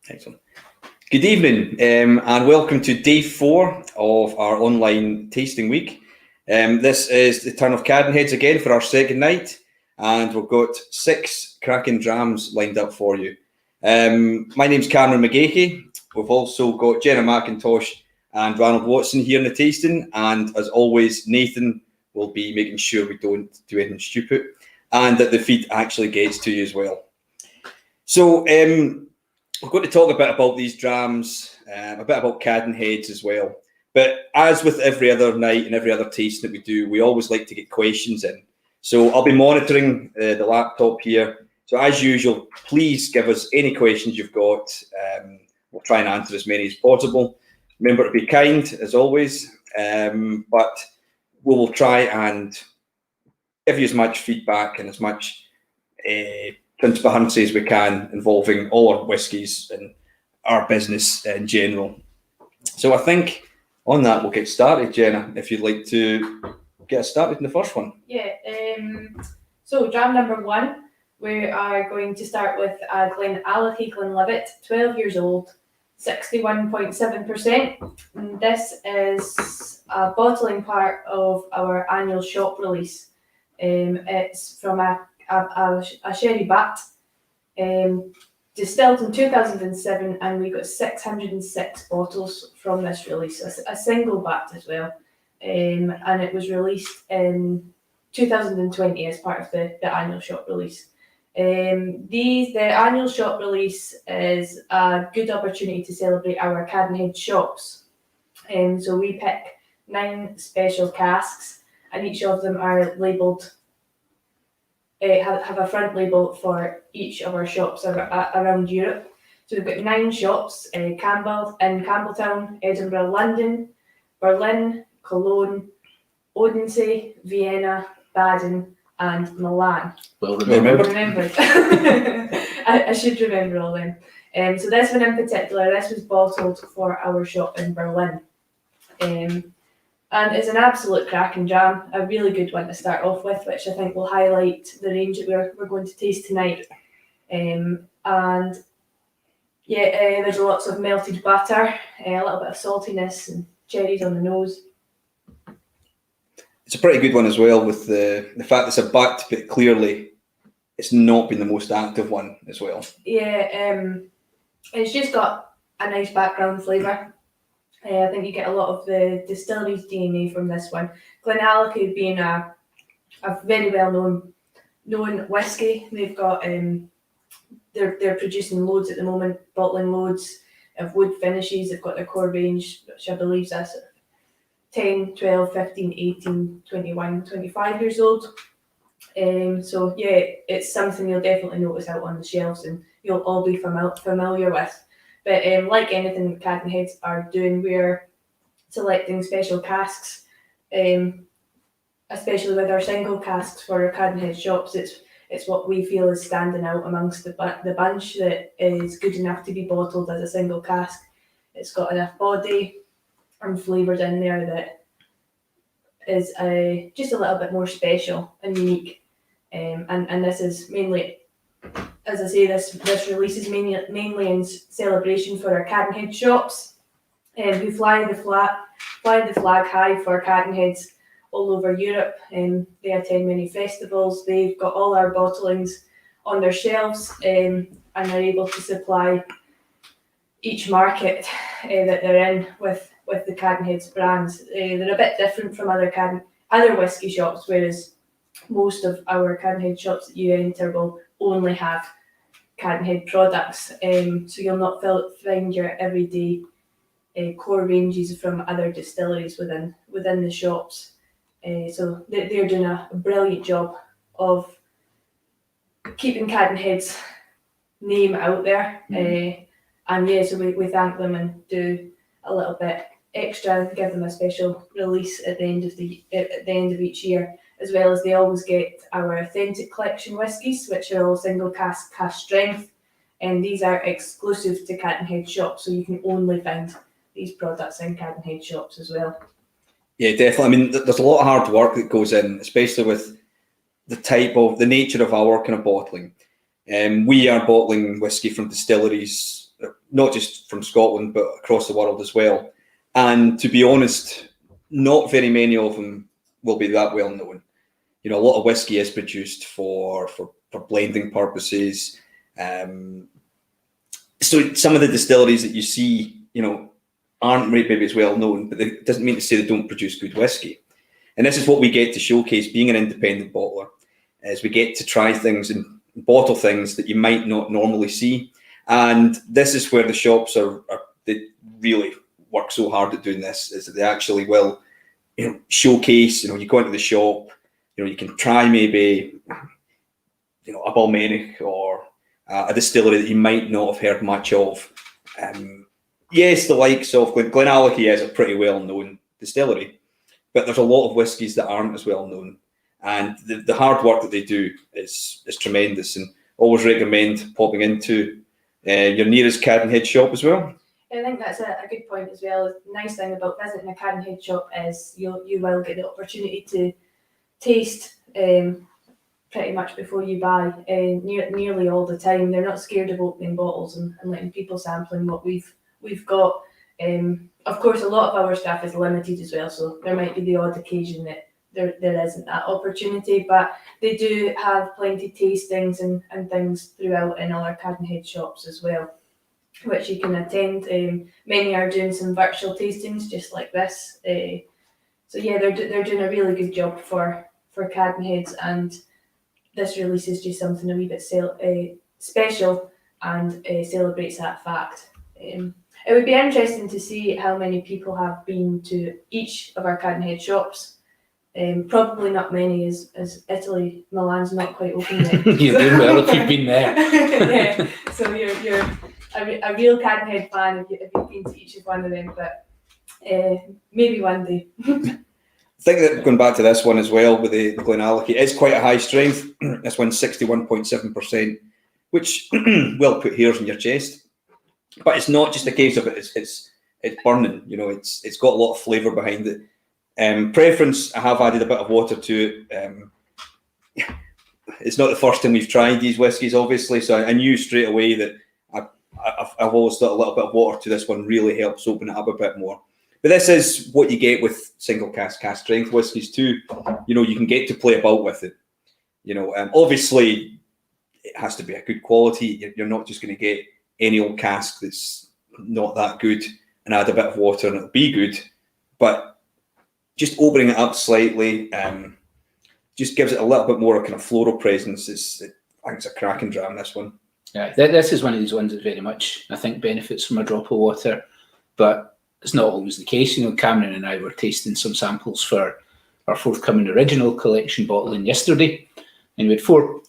Excellent. Good evening, and welcome to day 4 of our online tasting week. This is the turn of Cadenheads again for our second night, and we've got 6 cracking drams lined up for you. My name's Cameron McGeachy. We've also got Jenna McIntosh and Ronald Watson here in the tasting, and as always, Nathan will be making sure we don't do anything stupid and that the feed actually gets to you as well. So we're going to talk a bit about these drams, a bit about Cadenheads as well. But as with every other night and every other tasting that we do, we always like to get questions in. So I'll be monitoring the laptop here. So as usual, please give us any questions you've got. We'll try and answer as many as possible. Remember to be kind, as always, but we will try and give you as much feedback and as much transparency as we can involving all our whiskies and our business in general. So I think on that we'll get started. Jenna, if you'd like to get us started in the first one. Yeah, so dram number 1, we are going to start with Glenallachie-Glenlivet, 12 years old, 61.7%. And this is a bottling part of our annual shop release. It's from a sherry bat, distilled in 2007, and we got 606 bottles from this release, a single bat as well, and it was released in 2020 as part of the annual shop release. The annual shop release is a good opportunity to celebrate our Cadenhead shops. So we pick 9 special casks, and each of them are labelled, have a front label for each of our shops around Europe. So we've got 9 shops, Campbelltown, Edinburgh, London, Berlin, Cologne, Odense, Vienna, Baden, and Milan. Well remembered. I should remember all them. So this one in particular, this was bottled for our shop in Berlin. And it's an absolute cracking dram, a really good one to start off with, which I think will highlight the range that we're going to taste tonight. And yeah, there's lots of melted butter, a little bit of saltiness and cherries on the nose. It's a pretty good one as well, with the fact it's a butt, but clearly it's not been the most active one as well. Yeah, it's just got a nice background flavour. I think you get a lot of the distillery's DNA from this one. Glenallachie being a very well known whiskey. They've got they're producing loads at the moment, bottling loads of wood finishes. They've got their core range, which I believe is 10, 12, 15, 18, 21, 25 years old. So yeah, it's something you'll definitely notice out on the shelves and you'll all be familiar with. But like anything that Cadenheads are doing, we're selecting special casks, especially with our single casks for our Cadenhead shops. It's what we feel is standing out amongst the bunch that is good enough to be bottled as a single cask. It's got enough body and flavours in there that is just a little bit more special and unique. And this is mainly, as I say, this release is mainly in celebration for our Cadenhead shops, who fly the flag high for Cadenheads all over Europe. They attend many festivals. They've got all our bottlings on their shelves, and they're able to supply each market that they're in with the Cadenheads brands. They're a bit different from other whiskey shops, whereas most of our Cadenhead shops that you enter will only have Cadenhead products, so you'll not find your everyday core ranges from other distilleries within the shops. So they're doing a brilliant job of keeping Cadenhead's name out there. And yeah, so we thank them and do a little bit extra, give them a special release at the end of each year, as well as they always get our authentic collection whiskies, which are all single cask strength, and these are exclusive to Cadenhead shops, so you can only find these products in Cadenhead shops as well. Yeah, definitely. I mean, there's a lot of hard work that goes in, especially with the nature of our kind of bottling. We are bottling whiskey from distilleries not just from Scotland, but across the world as well. And to be honest, not very many of them will be that well known. A lot of whiskey is produced for blending purposes. So some of the distilleries that you see, aren't maybe as well known, but it doesn't mean to say they don't produce good whiskey. And this is what we get to showcase being an independent bottler, is we get to try things and bottle things that you might not normally see. And this is where the shops they really work so hard at doing this, is that they actually will, showcase, you go into the shop, you can try maybe, a Balmenic or a distillery that you might not have heard much of. Yes, the likes of Glenallachie is a pretty well-known distillery, but there's a lot of whiskies that aren't as well known. And the hard work that they do is tremendous, and always recommend popping into your nearest Cadenhead shop as well. I think that's a good point as well. The nice thing about visiting a Cadenhead shop is you will get the opportunity to taste pretty much before you buy, nearly all the time. They're not scared of opening bottles and letting people sampling what we've got. Of course, a lot of our staff is limited as well, so there might be the odd occasion that there isn't that opportunity, but they do have plenty of tastings and things throughout in all our Cadenhead shops as well, which you can attend. Many are doing some virtual tastings just like this. So yeah, they're doing a really good job for Cadenheads, and this release is just something a wee bit special and celebrates that fact. It would be interesting to see how many people have been to each of our Cadenhead shops. Probably not many, as Italy, Milan's not quite open yet. You're doing well if you've been there. Yeah, so you're a real Cadenhead fan if you've been to each of one of them, but maybe one day. I think that going back to this one as well with the Glenallachie, it's quite a high strength. This one's 61.7%, which will put hairs in your chest. But it's not just a case of it's burning. It's got a lot of flavour behind it. Preference, I have added a bit of water to it. It's not the first time we've tried these whiskies, obviously, so I knew straight away that I've always thought a little bit of water to this one really helps open it up a bit more. But this is what you get with single cask strength whiskies too. You can get to play about with it. Obviously, it has to be a good quality. You're not just going to get any old cask that's not that good and add a bit of water and it'll be good. But just opening it up slightly just gives it a little bit more kind of floral presence. I think it's a cracking dram, this one. Yeah, this is one of these ones that very much, I think, benefits from a drop of water, but it's not always the case. Cameron and I were tasting some samples for our forthcoming original collection bottling yesterday, and we had 4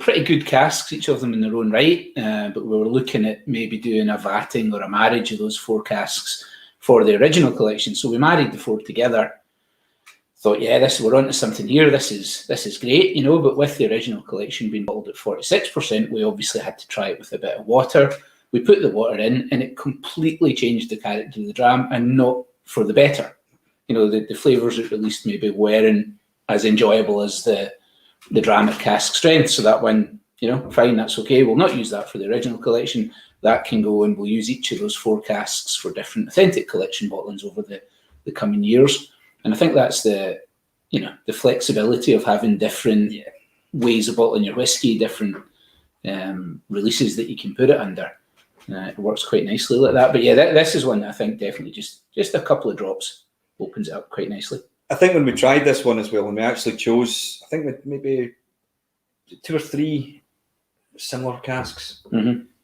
pretty good casks, each of them in their own right, but we were looking at maybe doing a vatting or a marriage of those 4 casks for the original collection. So we married the 4 together. Thought, yeah, we're onto something here. This is great, But with the original collection being bottled at 46%, we obviously had to try it with a bit of water. We put the water in, and it completely changed the character of the dram, and not for the better. The flavours it released maybe weren't as enjoyable as the dram at cask strength. So that one, fine, that's okay. We'll not use that for the original collection. That can go, and we'll use each of those 4 casks for different authentic collection bottlings over the coming years. And I think that's the flexibility of having different ways of bottling your whiskey, different releases that you can put it under. It works quite nicely like that. But yeah, this is one that I think definitely just a couple of drops opens it up quite nicely. I think when we tried this one as well, and we actually chose, I think maybe 2 or 3 similar casks,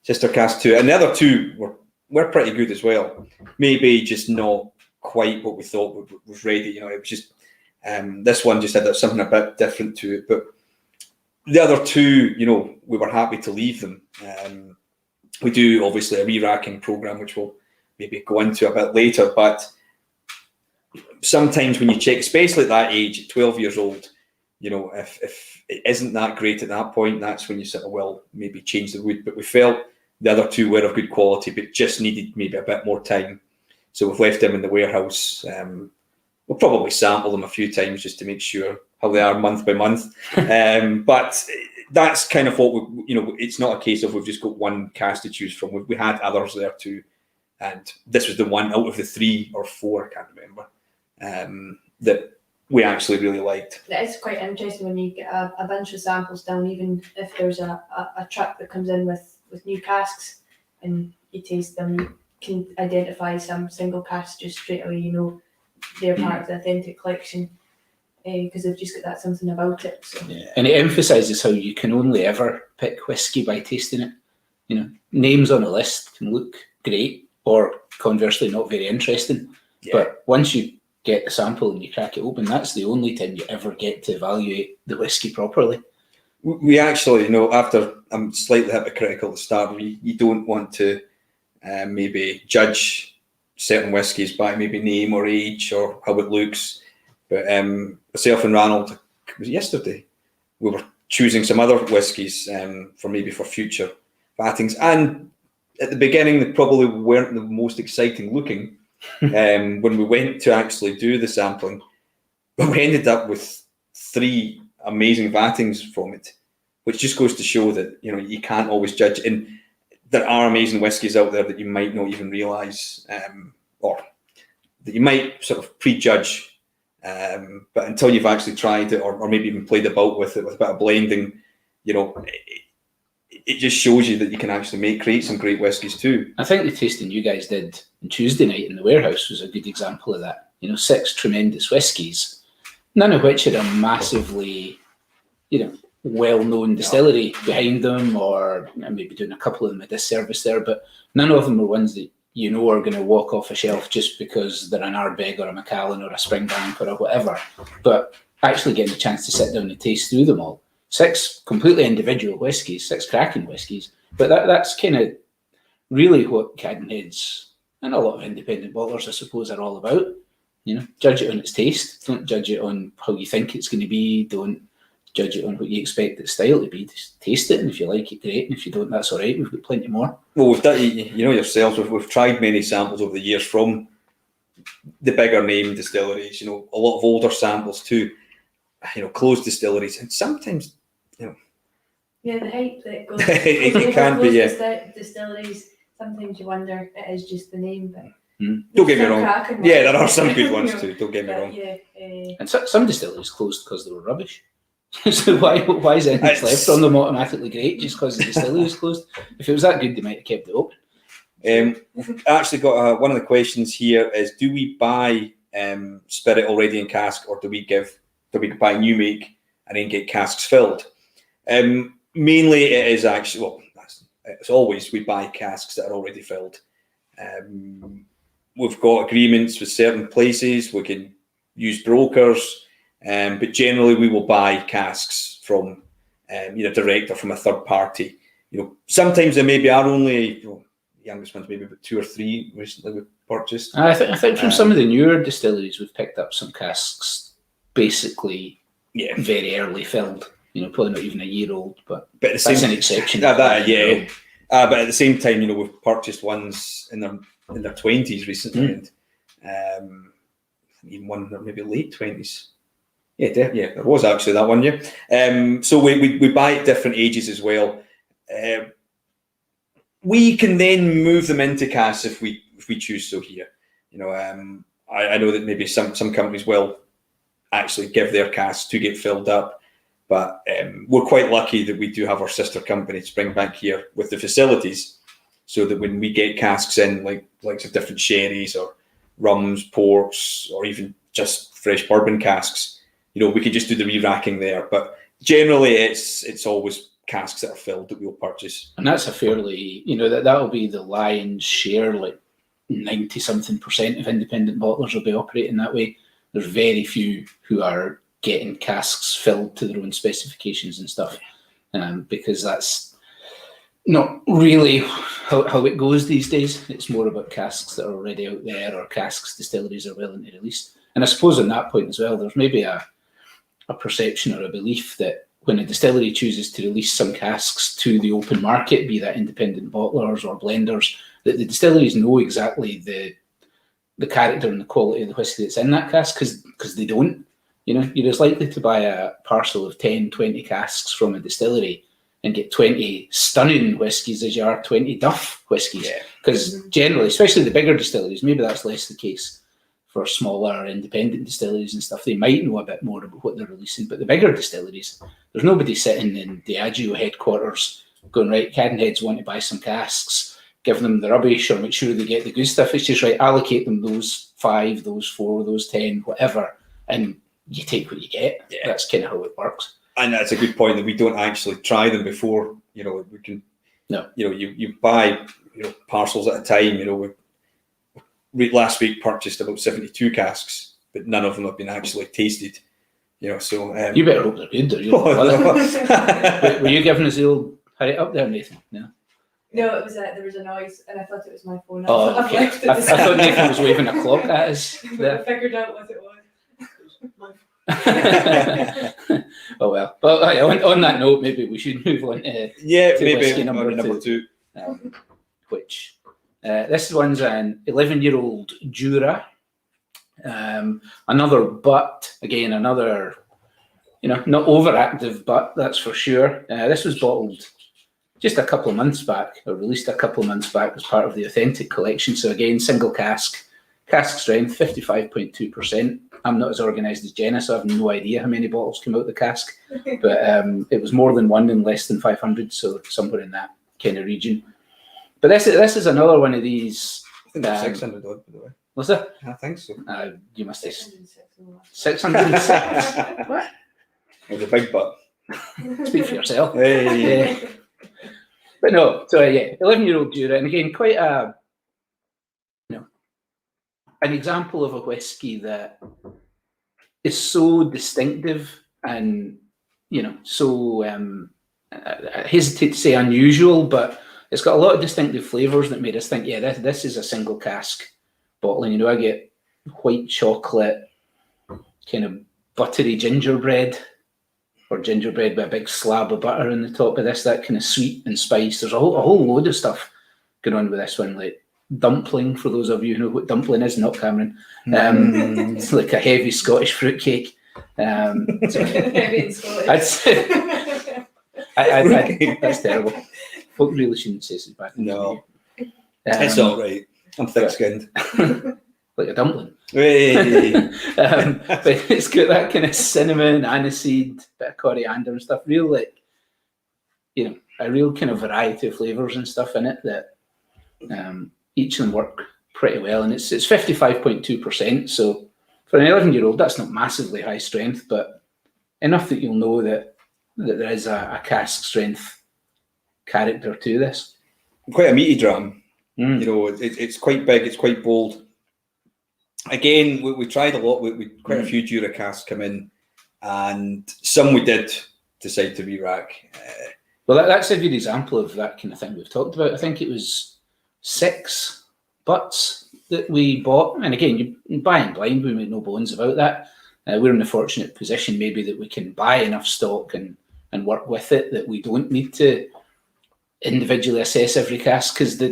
sister cask 2, and the other 2 were pretty good as well. Maybe just not quite what we thought was ready. It was just this one just had something a bit different to it. But the other 2, we were happy to leave them. We do obviously a re-racking program, which we'll maybe go into a bit later. But sometimes when you check, especially at that age, at 12 years old, if it isn't that great at that point, that's when you sort of will maybe change the wood. But we felt the other 2 were of good quality, but just needed maybe a bit more time. So we've left them in the warehouse. We'll probably sample them a few times just to make sure how they are month by month. But that's kind of what it's not a case of we've just got one cask to choose from. We had others there too, and this was the one out of the 3 or 4, I can't remember, that we actually really liked. It is quite interesting when you get a bunch of samples down, even if there's a truck that comes in with new casks and you taste them, you can identify some single casks just straight away, they're part of the authentic collection, because they've just got that something about it. So. Yeah. And it emphasises how you can only ever pick whiskey by tasting it. Names on a list can look great or conversely not very interesting, but once you get the sample and you crack it open, that's the only time you ever get to evaluate the whiskey properly. We actually, after I'm slightly hypocritical at the start, you don't want to maybe judge certain whiskies by maybe name or age or how it looks. But myself and Ranald, it was yesterday, we were choosing some other whiskies for future battings. And at the beginning, they probably weren't the most exciting looking. When we went to actually do the sampling, but we ended up with 3 amazing vattings from it, which just goes to show that you can't always judge, and there are amazing whiskies out there that you might not even realise, or that you might sort of prejudge, but until you've actually tried it or maybe even played about with it with a bit of blending, it just shows you that you can actually create some great whiskies too. I think the tasting you guys did on Tuesday night in the warehouse was a good example of that. 6 tremendous whiskies, none of which had a massively, well-known distillery behind them, or maybe doing a couple of them a disservice there, but none of them were ones that are going to walk off a shelf just because they're an Ardbeg or a Macallan or a Springbank or a whatever. But actually getting a chance to sit down and taste through them all. 6 completely individual whiskies, 6 cracking whiskies, but that's kind of really what Cadenheads and a lot of independent bottlers, I suppose, are all about. Judge it on its taste. Don't judge it on how you think it's going to be. Don't judge it on what you expect its style to be. Just taste it, and if you like it, great. And if you don't, that's all right. We've got plenty more. Well, we've done, yourselves, we've tried many samples over the years from the bigger name distilleries. A lot of older samples too. Closed distilleries, and sometimes, Yeah, the hype that goes it can be, distilleries. Sometimes you wonder it is just the name, but don't get me wrong. Yeah, there are some good ones too. Don't get me wrong. Yeah, and some distilleries closed because they were rubbish. So why is anything left on them automatically great just because the distillery was closed? If it was that good, they might have kept it open. I actually got one of the questions here is: do we buy spirit already in cask, or do we buy new make and then get casks filled? Mainly, it is actually it's always we buy casks that are already filled. We've got agreements with certain places. We can use brokers, but generally we will buy casks from either direct or from a third party. Sometimes there maybe are only the youngest ones, maybe about 2 or 3 recently we've purchased. I think from some of the newer distilleries we've picked up some casks basically very early filled. Probably not even a year old, but that's an exception. But at the same time, we've purchased ones in their 20s recently, and even one in maybe late 20s. Yeah, there was actually that one. Yeah, so we buy at different ages as well. We can then move them into casks if we choose so here. I know that maybe some companies will actually give their casks to get filled up. But we're quite lucky that we do have our sister company, Springbank, here with the facilities, so that when we get casks in, like of different sherries or rums, ports, or even just fresh bourbon casks, we can just do the re-racking there. But generally, it's always casks that are filled that we'll purchase. And that's a fairly, that'll be the lion's share, like 90-something% of independent bottlers will be operating that way. There's very few who are getting casks filled to their own specifications and stuff, because that's not really how it goes these days. It's more about casks that are already out there, or casks distilleries are willing to release. And I suppose on that point as well, there's maybe a perception or a belief that when a distillery chooses to release some casks to the open market, be that independent bottlers or blenders, that the distilleries know exactly the character and the quality of the whiskey that's in that cask, because they don't. You're as likely to buy a parcel of 10, 20 casks from a distillery and get 20 stunning whiskies as you are 20 duff whiskies. Yeah. Because generally, especially the bigger distilleries, maybe that's less the case for smaller independent distilleries and stuff. They might know a bit more about what they're releasing, but the bigger distilleries, there's nobody sitting in Diageo headquarters going, right, Cadenheads want to buy some casks, give them the rubbish or make sure they get the good stuff. It's just right, allocate them those 5, those 4, those 10, whatever, and you take what you get. Yeah. That's kind of how it works. And that's a good point, that we don't actually try them before, we can, No. You buy, parcels at a time. We last week purchased about 72 casks, but none of them have been actually tasted, so. You better hope they're good, or you'll Were you giving us the old hurry up there, Nathan? No. No, it was there was a noise, and I thought it was my phone. Oh, I've okay. left it. I thought Nathan was waving a clock at us I there. figured out what it was. Oh well. But on that note, maybe we should move on to Maybe whiskey number number 2. which this one's an 11-year-old Jura. Another butt, again, another, not overactive butt, that's for sure. This was bottled just a couple of months back, or released a couple of months back as part of the Authentic collection. So again, single cask strength, 55.2%. I'm not as organised as Jenna, so I have no idea how many bottles come out the cask, but it was more than one and less than 500, so somewhere in that kind of region. But this is another one of these. I think that's 600 odd, by the way. Was it? I think so. You must have 606. 606. What? With a big butt. Speak for yourself. Hey. But no, so 11-year-old Jura, and again, quite an example of a whiskey that is so distinctive and, so, I hesitate to say unusual, but it's got a lot of distinctive flavours that made us think, this is a single cask bottling. I get white chocolate, kind of buttery gingerbread, or gingerbread with a big slab of butter on the top of this, that kind of sweet and spice. There's a whole load of stuff going on with this one, like dumpling, for those of you who know what dumpling is, not Cameron. It's like a heavy Scottish fruitcake. Heavy and Scottish. That's terrible. Folk really shouldn't say this back. No. It's all right. I'm thick-skinned. Like a dumpling. Hey. But it's got that kind of cinnamon, aniseed, bit of coriander and stuff. Real, a real kind of variety of flavours and stuff in it that each of them work pretty well. And it's 55.2%. So for an 11-year-old, that's not massively high strength, but enough that you'll know that there is a cask strength character to this. Quite a meaty dram. It's quite big, it's quite bold. Again, we tried a lot. We quite a few Jura casks come in, and some we did decide to re-rack. Well, that's a good example of that kind of thing we've talked about. I think it was 6 butts that we bought. And again, you buy in blind, we make no bones about that. We're in the fortunate position maybe that we can buy enough stock and work with it, that we don't need to individually assess every cask, because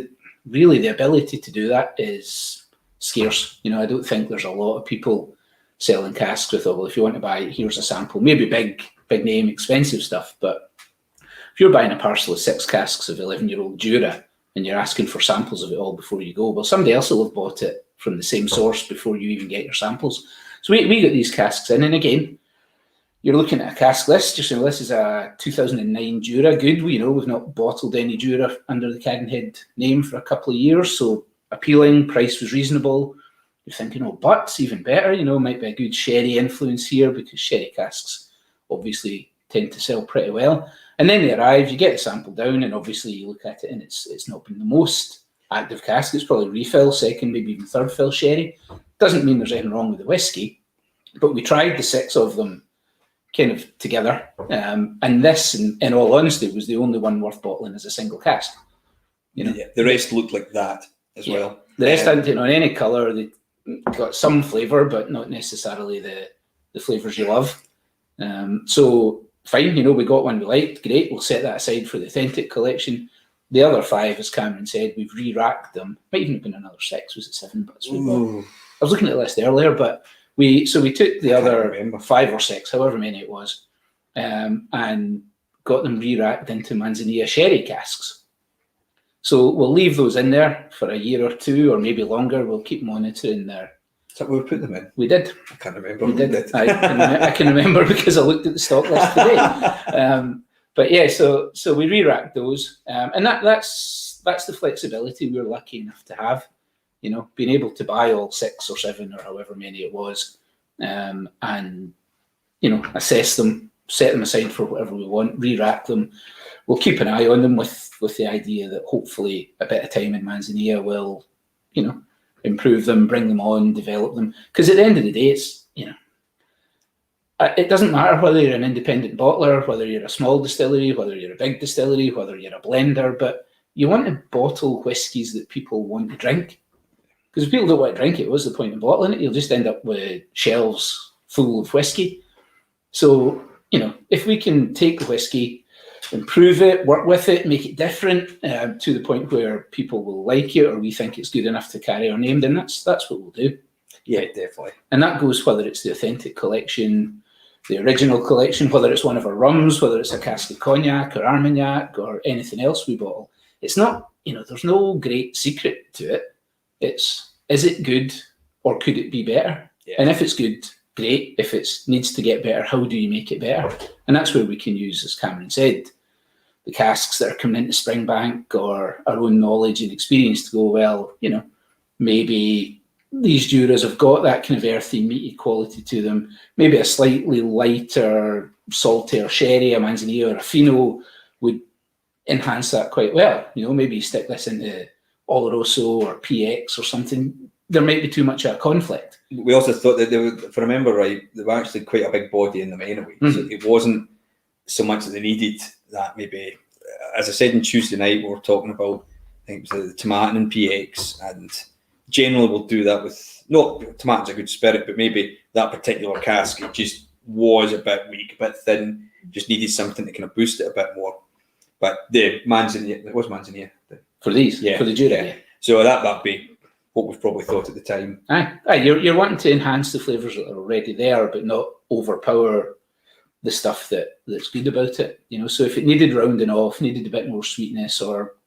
really the ability to do that is scarce. I don't think there's a lot of people selling casks with, well, if you want to buy, here's a sample, maybe big name, expensive stuff. But if you're buying a parcel of 6 casks of 11-year-old Jura and you're asking for samples of it all before you go, well, somebody else will have bought it from the same source before you even get your samples. So we got these casks in, and again, you're looking at a cask list. Just saying, this is a 2009 Jura. Good, we've not bottled any Jura under the Cadenhead name for a couple of years, so appealing, price was reasonable. You're thinking, butts, even better, might be a good sherry influence here, because sherry casks obviously tend to sell pretty well. And then they arrive, you get the sample down, and obviously you look at it and it's not been the most active cask. It's probably refill, second, maybe even third fill sherry. Doesn't mean there's anything wrong with the whiskey, but we tried the 6 of them kind of together. And this, in all honesty, was the only one worth bottling as a single cask. The rest looked like that as well. The rest hadn't on any colour. They got some flavour, but not necessarily the flavours you love. So fine, we got one we liked, great. We'll set that aside for the Authentic collection. The other 5, as Cameron said, we've re-racked them. Might even have been another 6. Was it 7 butts? I was looking at the list earlier, but we took the other 5 or 6, however many it was, and got them re-racked into Manzanilla sherry casks. So we'll leave those in there for a year or two, or maybe longer. We'll keep monitoring their. Is that where we put them in? We did. I can't remember. We did. I can remember because I looked at the stock list today. But yeah, so we re-racked those, and that's the flexibility we were lucky enough to have. You know, being able to buy all 6 or 7 or however many it was, and you know, assess them, set them aside for whatever we want, re-rack them. We'll keep an eye on them with the idea that hopefully a bit of time in Manzanilla will, you know, improve them, bring them on, develop them. Because at the end of the day, it's, you know, it doesn't matter whether you're an independent bottler, whether you're a small distillery, whether you're a big distillery, whether you're a blender, but you want to bottle whiskies that people want to drink. Because if people don't want to drink it, what's the point in bottling it? You'll just end up with shelves full of whiskey. So, you know, if we can take the whiskey, improve it, work with it, make it different to the point where people will like it or we think it's good enough to carry our name, then that's what we'll do. Yeah, definitely. And that goes whether it's the authentic collection, the original collection, whether it's one of our rums, whether it's a cask of cognac or Armagnac or anything else we bottle. It's not, you know, there's no great secret to it. It's, is it good or could it be better? Yeah. And if it's good, great. If it needs to get better, how do you make it better? And that's where we can use, as Cameron said, the casks that are coming into Springbank or our own knowledge and experience to go, well, you know, maybe these Juras have got that kind of earthy, meaty quality to them. Maybe a slightly lighter, saltier sherry, a Manzanilla or a Fino would enhance that quite well. You know, maybe you stick this into Oloroso or PX or something. There might be too much of a conflict. We also thought that they were, if I remember right, they were actually quite a big body in them anyway. Mm-hmm. So it wasn't so much that they needed that maybe. As I said on Tuesday night, we were talking about, I think it was the Tomatin and PX, and generally we'll do that with, no, Tomatin's a good spirit, but maybe that particular cask, it just was a bit weak, a bit thin, just needed something to kind of boost it a bit more. But the Manzanilla, it was Manzanilla. For these? Yeah. For the Jura, yeah. So that'd be what we've probably thought at the time. Aye, you're wanting to enhance the flavours that are already there, but not overpower the stuff that's good about it. You know, so if it needed rounding off, needed a bit more sweetness or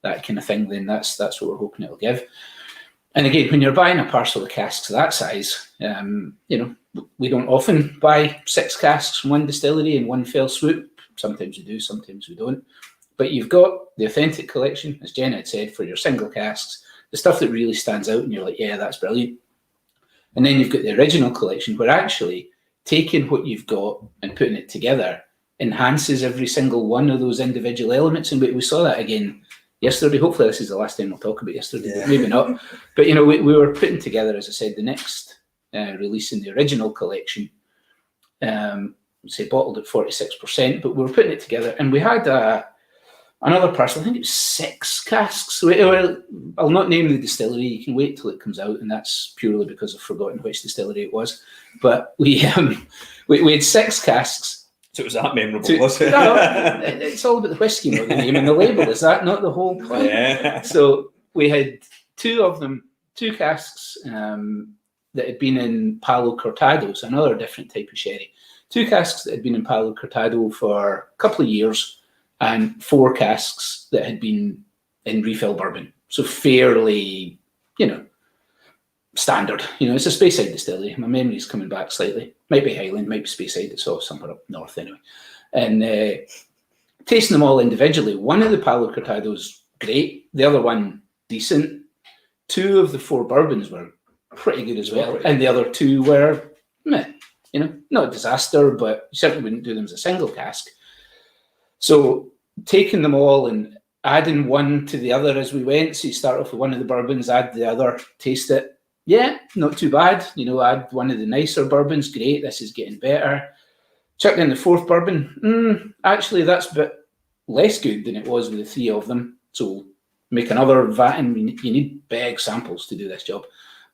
that kind of thing, then that's what we're hoping it'll give. And again, when you're buying a parcel of casks of that size, you know, we don't often buy 6 casks from one distillery in one fell swoop. Sometimes we do, sometimes we don't. But you've got the authentic collection, as Jen had said, for your single casks, the stuff that really stands out and you're like, yeah, that's brilliant. And then you've got the original collection where actually taking what you've got and putting it together enhances every single one of those individual elements. And we saw that again yesterday. Hopefully this is the last time we'll talk about yesterday, but maybe not. But, you know, we were putting together, as I said, the next release in the original collection, say bottled at 46%, but we were putting it together and we had another parcel, I think it was 6 casks. I'll not name the distillery, you can wait till it comes out, and that's purely because I've forgotten which distillery it was. But we had 6 casks. So it was that memorable, was it? No, it's all about the whiskey, not the name and the label. Is that not the whole point? Yeah. So we had 2 of them, 2 casks that had been in Palo Cortados, another different type of sherry. 2 casks that had been in Palo Cortado for a couple of years, and 4 casks that had been in refill bourbon. So fairly, you know, standard. You know, it's a Speyside distillery. My memory's coming back slightly. Might be Highland, might be Speyside. It's all somewhere up north anyway. And tasting them all individually, one of the Palo Cortados, great. The other one, decent. 2 of the 4 bourbons were pretty good as well. And the other 2 were, meh. You know, not a disaster, but you certainly wouldn't do them as a single cask. So taking them all and adding one to the other as we went. So you start off with one of the bourbons, add the other, taste it. Yeah, not too bad. You know, add one of the nicer bourbons. Great, this is getting better. Chuck in the 4th bourbon. Actually, that's a bit less good than it was with the 3 of them. So make another vat, and you need big samples to do this job.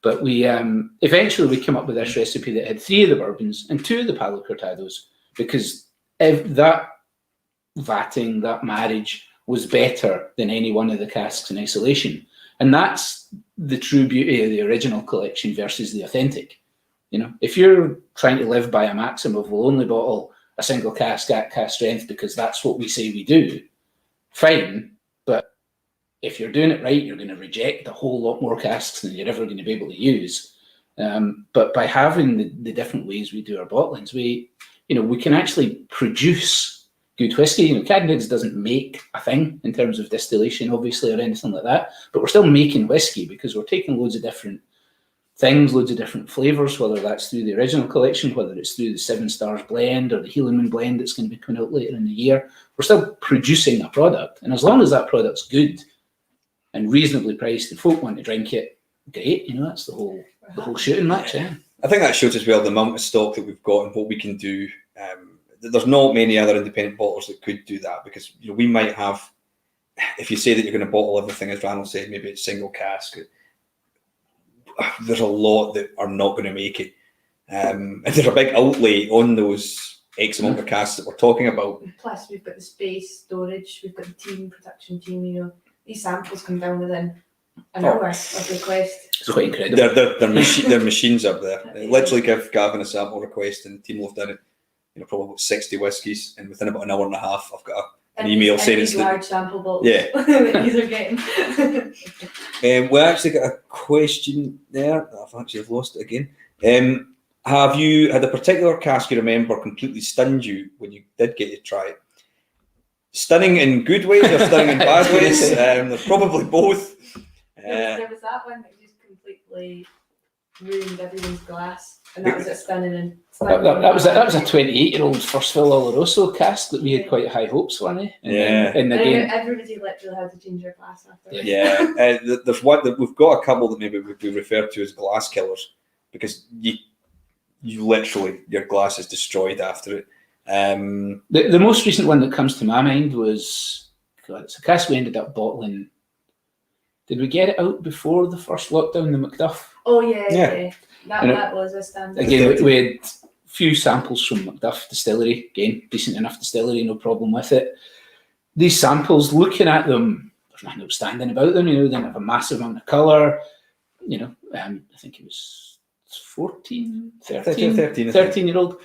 But we eventually we came up with this recipe that had 3 of the bourbons and 2 of the Palo Cortados, because if that vatting, that marriage was better than any one of the casks in isolation. And that's the true beauty of the original collection versus the authentic. You know, if you're trying to live by a maxim of we'll only bottle a single cask at cask strength because that's what we say we do, fine. But if you're doing it right, you're going to reject a whole lot more casks than you're ever going to be able to use. But by having the different ways we do our bottlings, we can actually produce good whiskey. Cadenhead doesn't make a thing in terms of distillation, obviously, or anything like that. But we're still making whiskey because we're taking loads of different things, loads of different flavours, whether that's through the original collection, whether it's through the 7 Stars blend or the Helaman blend that's going to be coming out later in the year. We're still producing a product. And as long as that product's good and reasonably priced and folk want to drink it, great. That's the whole shooting match. Yeah. I think that shows as well the amount of stock that we've got and what we can do. There's not many other independent bottlers that could do that because we might have, if you say that you're going to bottle everything, as Randall said, maybe it's single cask. There's a lot that are not going to make it. And there's a big outlay on those X amount of casks that we're talking about. Plus, we've got the space, storage, we've got the production team. These samples come down within an hour of request. It's quite incredible. They're machines up there. Literally give Gavin a sample request and the team will have done it. Probably about 60 whiskies, and within about an hour and a half, I've got an email saying it's large sample bottles. Yeah. that these are getting. We actually got a question there. I've lost it again. Have you had a particular cask you remember completely stunned you when you did get to try it? Stunning in good ways or stunning in bad ways? They're probably both. There was that one that just completely ruined everyone's glass, and that was at stunning and. That was a 28-year-old First Fill Oloroso cask that we had quite high hopes for, eh? And again, everybody literally had to change their glass after. Yeah, there's one that we've got a couple that maybe would be referred to as glass killers because you literally your glass is destroyed after it. The most recent one that comes to my mind was it's a cask we ended up bottling. Did we get it out before the first lockdown, the Macduff? Oh yeah. That was a standard. Again, we had few samples from Macduff Distillery. Again, decent enough distillery, no problem with it. These samples, looking at them, there's nothing outstanding about them. They didn't have a massive amount of colour. I think it was 13-year-old.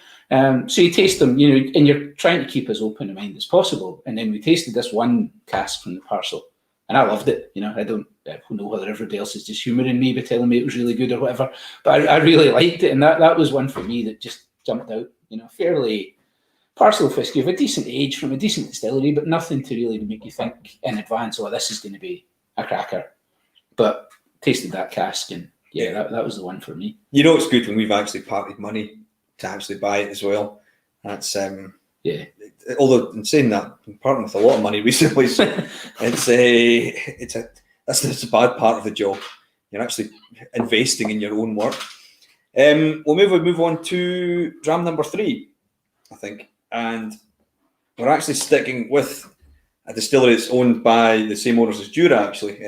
So you taste them, and you're trying to keep as open a mind as possible. And then we tasted this one cask from the parcel. And I loved it. I don't know whether everybody else is just humouring me by telling me it was really good or whatever, but I really liked it. And that was one for me that just jumped out. Fairly parcel of whiskey of a decent age from a decent distillery, but nothing to really make you think in advance, oh, this is going to be a cracker. But tasted that cask and that was the one for me. It's good when we've actually parted money to actually buy it as well. That's although in saying that, I'm parting with a lot of money recently, so that's a bad part of the job. You're actually investing in your own work. We'll move on to Dram number 3, I think, and we're actually sticking with a distillery that's owned by the same owners as Jura, actually.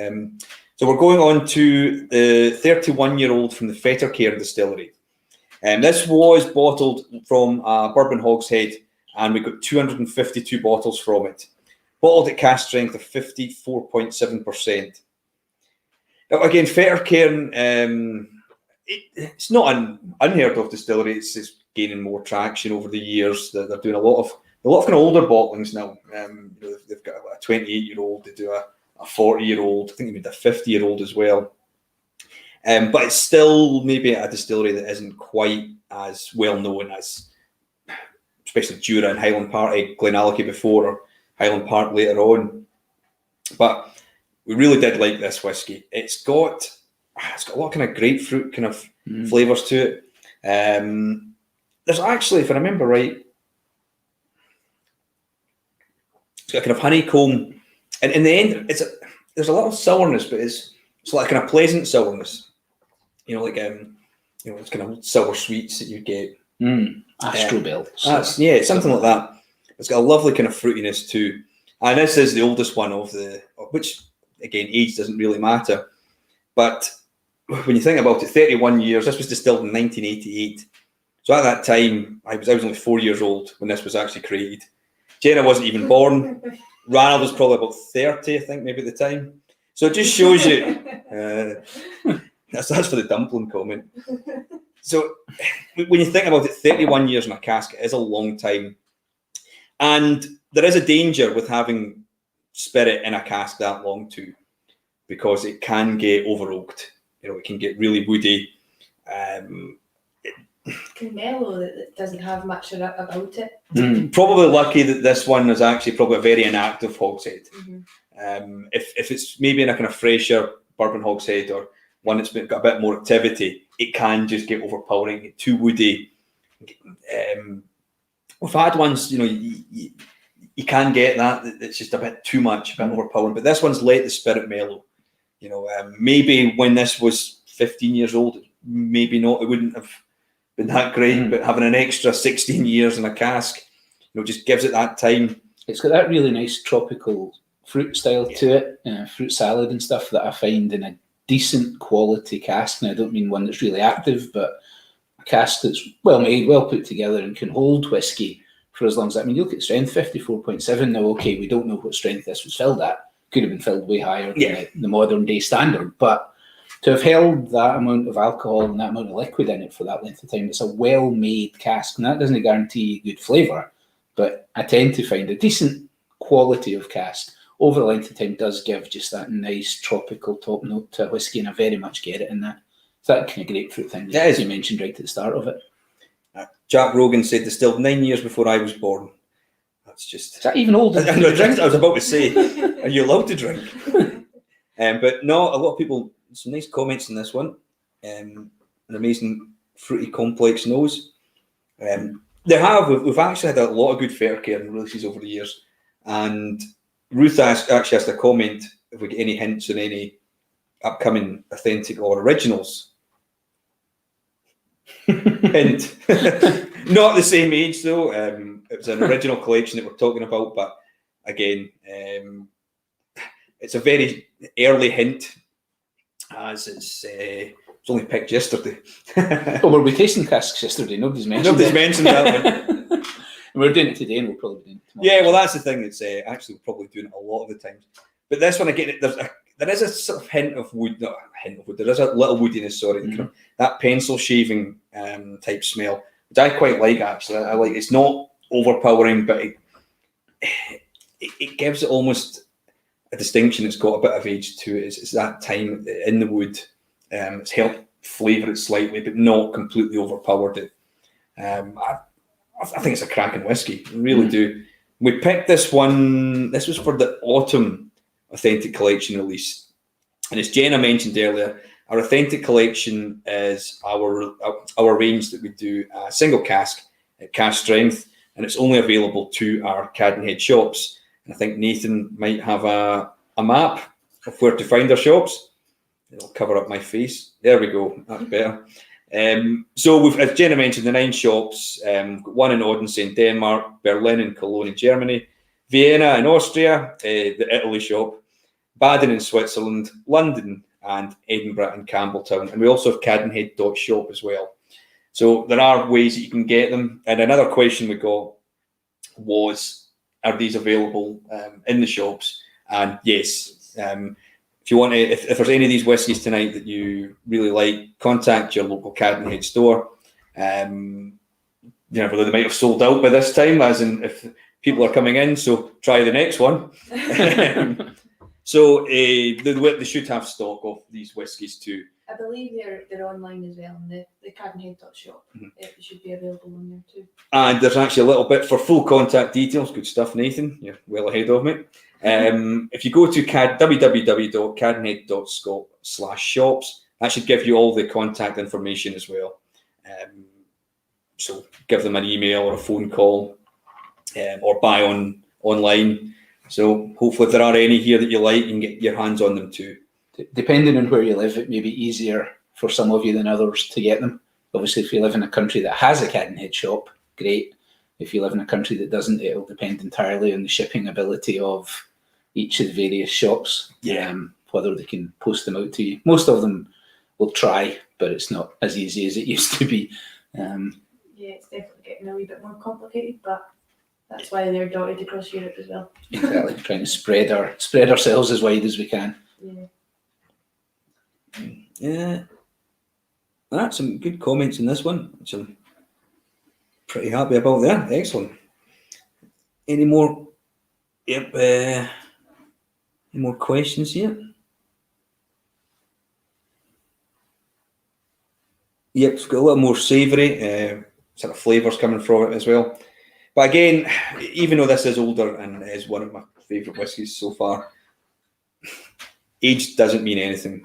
So we're going on to the 31-year-old from the Fettercairn distillery. This was bottled from a bourbon hogshead, and we got 252 bottles from it. Bottled at cask strength of 54.7%. Now, again, Fettercairn, it's not an unheard of distillery. It's gaining more traction over the years. They're doing a lot of kind of older bottlings now. They've got a 28-year-old. They do a 40-year-old. I think they made a 50-year-old as well. But it's still maybe a distillery that isn't quite as well known as, especially Jura and Highland Park, Glenallachie before, or Highland Park later on. But we really did like this whiskey. It's got a lot of kind of grapefruit kind of flavours to it. There's actually, if I remember right, it's got a kind of honeycomb, and in the end, there's a lot of sourness, but it's like kind of pleasant sourness. It's kind of sour sweets that you get. Astrobel. Something like that. It's got a lovely kind of fruitiness too. And this is the oldest one of which again, age doesn't really matter. But when you think about it, 31 years, this was distilled in 1988. So at that time, I was only 4 years old when this was actually created. Jenna wasn't even born. Ranald was probably about 30, I think, maybe at the time. So it just shows you, that's for the dumpling comment. So when you think about it, 31 years in a cask is a long time And there is a danger with having spirit in a cask that long too, because it can get over oaked. It can get really woody. It can mellow. It doesn't have much about it. Probably lucky that this one is actually probably a very inactive hogshead. Mm-hmm. If it's maybe in a kind of fresher bourbon hogshead or one that's got a bit more activity, it can just get overpowering, get too woody. We've had ones, you can get that. It's just a bit too much, a bit overpowering. But this one's let the spirit mellow. Maybe when this was 15 years old, maybe not. It wouldn't have been that great. But having an extra 16 years in a cask, just gives it that time. It's got that really nice tropical fruit style to it, fruit salad and stuff that I find in a decent quality cask. And I don't mean one that's really active, but a cask that's well made, well put together, and can hold whiskey for as long as that. I mean, you look at strength, 54.7. Now, okay, we don't know what strength this was filled at. Could have been filled way higher than the modern day standard. But to have held that amount of alcohol and that amount of liquid in it for that length of time, it's a well-made cask. And that doesn't guarantee good flavour, but I tend to find a decent quality of cask over the length of time does give just that nice tropical top note to a whiskey, and I very much get it in that. It's that kind of grapefruit thing that you mentioned right at the start of it. Jack Rogan said distilled 9 years before I was born. That's just... Is that even older? I was about to say, are you allowed to drink? But no, a lot of people, some nice comments on this one. An amazing fruity complex nose. We've actually had a lot of good Fettercairn releases over the years. And Ruth actually asked a comment if we get any hints on any upcoming authentic or originals. Hint. Not the same age though. It was an original collection that we're talking about, but again, it's a very early hint, as it's only picked yesterday. Oh, were we tasting casks yesterday? Nobody's mentioned that one. We're doing it today, and we'll probably do it tomorrow. Yeah, well, that's the thing. It's actually we're probably doing it a lot of the times. But this one again, there is a sort of hint of wood. Not a hint of wood. There is a little woodiness. Sorry, that pencil shaving type smell, which I quite like. Actually, I like. It's not overpowering, but it gives it almost a distinction. It's got a bit of age to it. It's that time in the wood. It's helped flavour it slightly, but not completely overpowered it. I think it's a cracking whiskey. I really do. We picked this one. This was for the autumn authentic collection release, and as Jenna mentioned earlier, our authentic collection is our range that we do a single cask at cask strength, and it's only available to our Cadenhead shops. And I think Nathan might have a map of where to find our shops. It'll cover up my face. There we go. That's better. So we've, as Jenna mentioned, the 9 shops. We've got one in Odense in Denmark, Berlin and Cologne in Germany, Vienna in Austria, the Italy shop, Baden in Switzerland, London and Edinburgh and Campbelltown. And we also have Cadenhead.shop as well. So there are ways that you can get them. And another question we got was, are these available in the shops? And yes. If you want to, if there's any of these whiskies tonight that you really like, contact your local Cadenhead store. They might have sold out by this time, as in if people are coming in, so try the next one. So they should have stock of these whiskies too. I believe they're online as well, and the Cadenhead.shop. It should be available on there too. And there's actually a little bit for full contact details. Good stuff, Nathan. You're well ahead of me. If you go to www.cadenhead.shop/shops, that should give you all the contact information as well. So give them an email or a phone call, or buy online. So hopefully if there are any here that you like, you can get your hands on them too. Depending on where you live, it may be easier for some of you than others to get them. Obviously, if you live in a country that has a Cadenhead shop, great. If you live in a country that doesn't, it'll depend entirely on the shipping ability of each of the various shops, whether they can post them out to you. Most of them will try, but it's not as easy as it used to be. It's definitely getting a wee bit more complicated, but that's why they're dotted across Europe as well. Exactly, trying to spread ourselves as wide as we can. Yeah. That's some good comments in this one, which I'm pretty happy about there. Excellent. Any more? Yep. Any more questions here? Yep, it's got a little more savoury, sort of flavours coming from it as well. But again, even though this is older and is one of my favourite whiskies so far, age doesn't mean anything.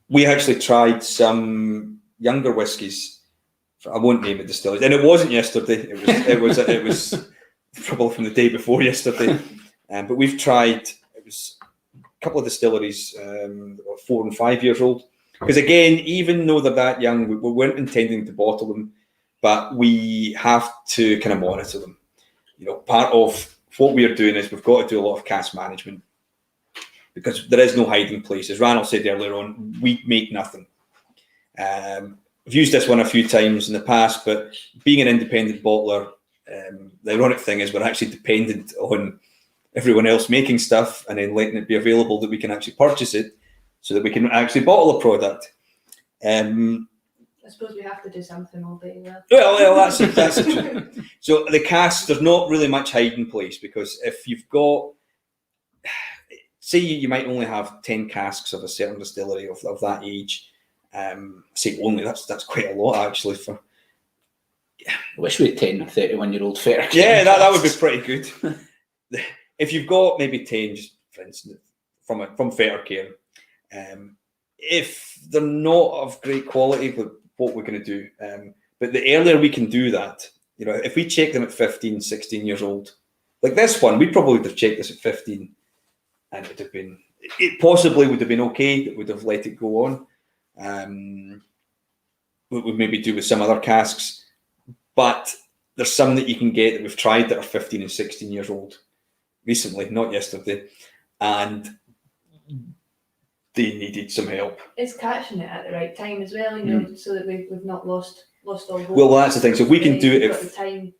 We actually tried some younger whiskies. I won't name the distilleries, and it wasn't yesterday. It was probably from the day before yesterday. But we've tried. It was a couple of distilleries, 4 and 5 years old. Because again, even though they're that young, we weren't intending to bottle them, but we have to kind of monitor them. Part of what we are doing is we've got to do a lot of cask management, because there is no hiding place. As Ranald said earlier on, we make nothing. I've used this one a few times in the past, but being an independent bottler, the ironic thing is we're actually dependent on everyone else making stuff and then letting it be available that we can actually purchase it, so that we can actually bottle a product. I suppose we have to do something all day. Well, that's the truth. So the casks, there's not really much hiding place, because if you've got, say you might only have 10 casks of a certain distillery of that age. Say only, that's quite a lot actually. I wish we had 10 31-year-old Fettercairn. Yeah, that would be pretty good. If you've got maybe 10, just for instance, from Fettercairn, if they're not of great quality, but what we're going to do, but the earlier we can do that, if we check them at 15, 16 years old, like this one, we probably would have checked this at 15, and it would have been, it possibly would have been okay, it would have let it go on. What we maybe do with some other casks, but there's some that you can get that we've tried that are 15 and 16 years old recently, not yesterday, and they needed some help. It's catching it at the right time as well, so that we've not lost all hope. Well, that's the thing. So if we can do it, we've got the time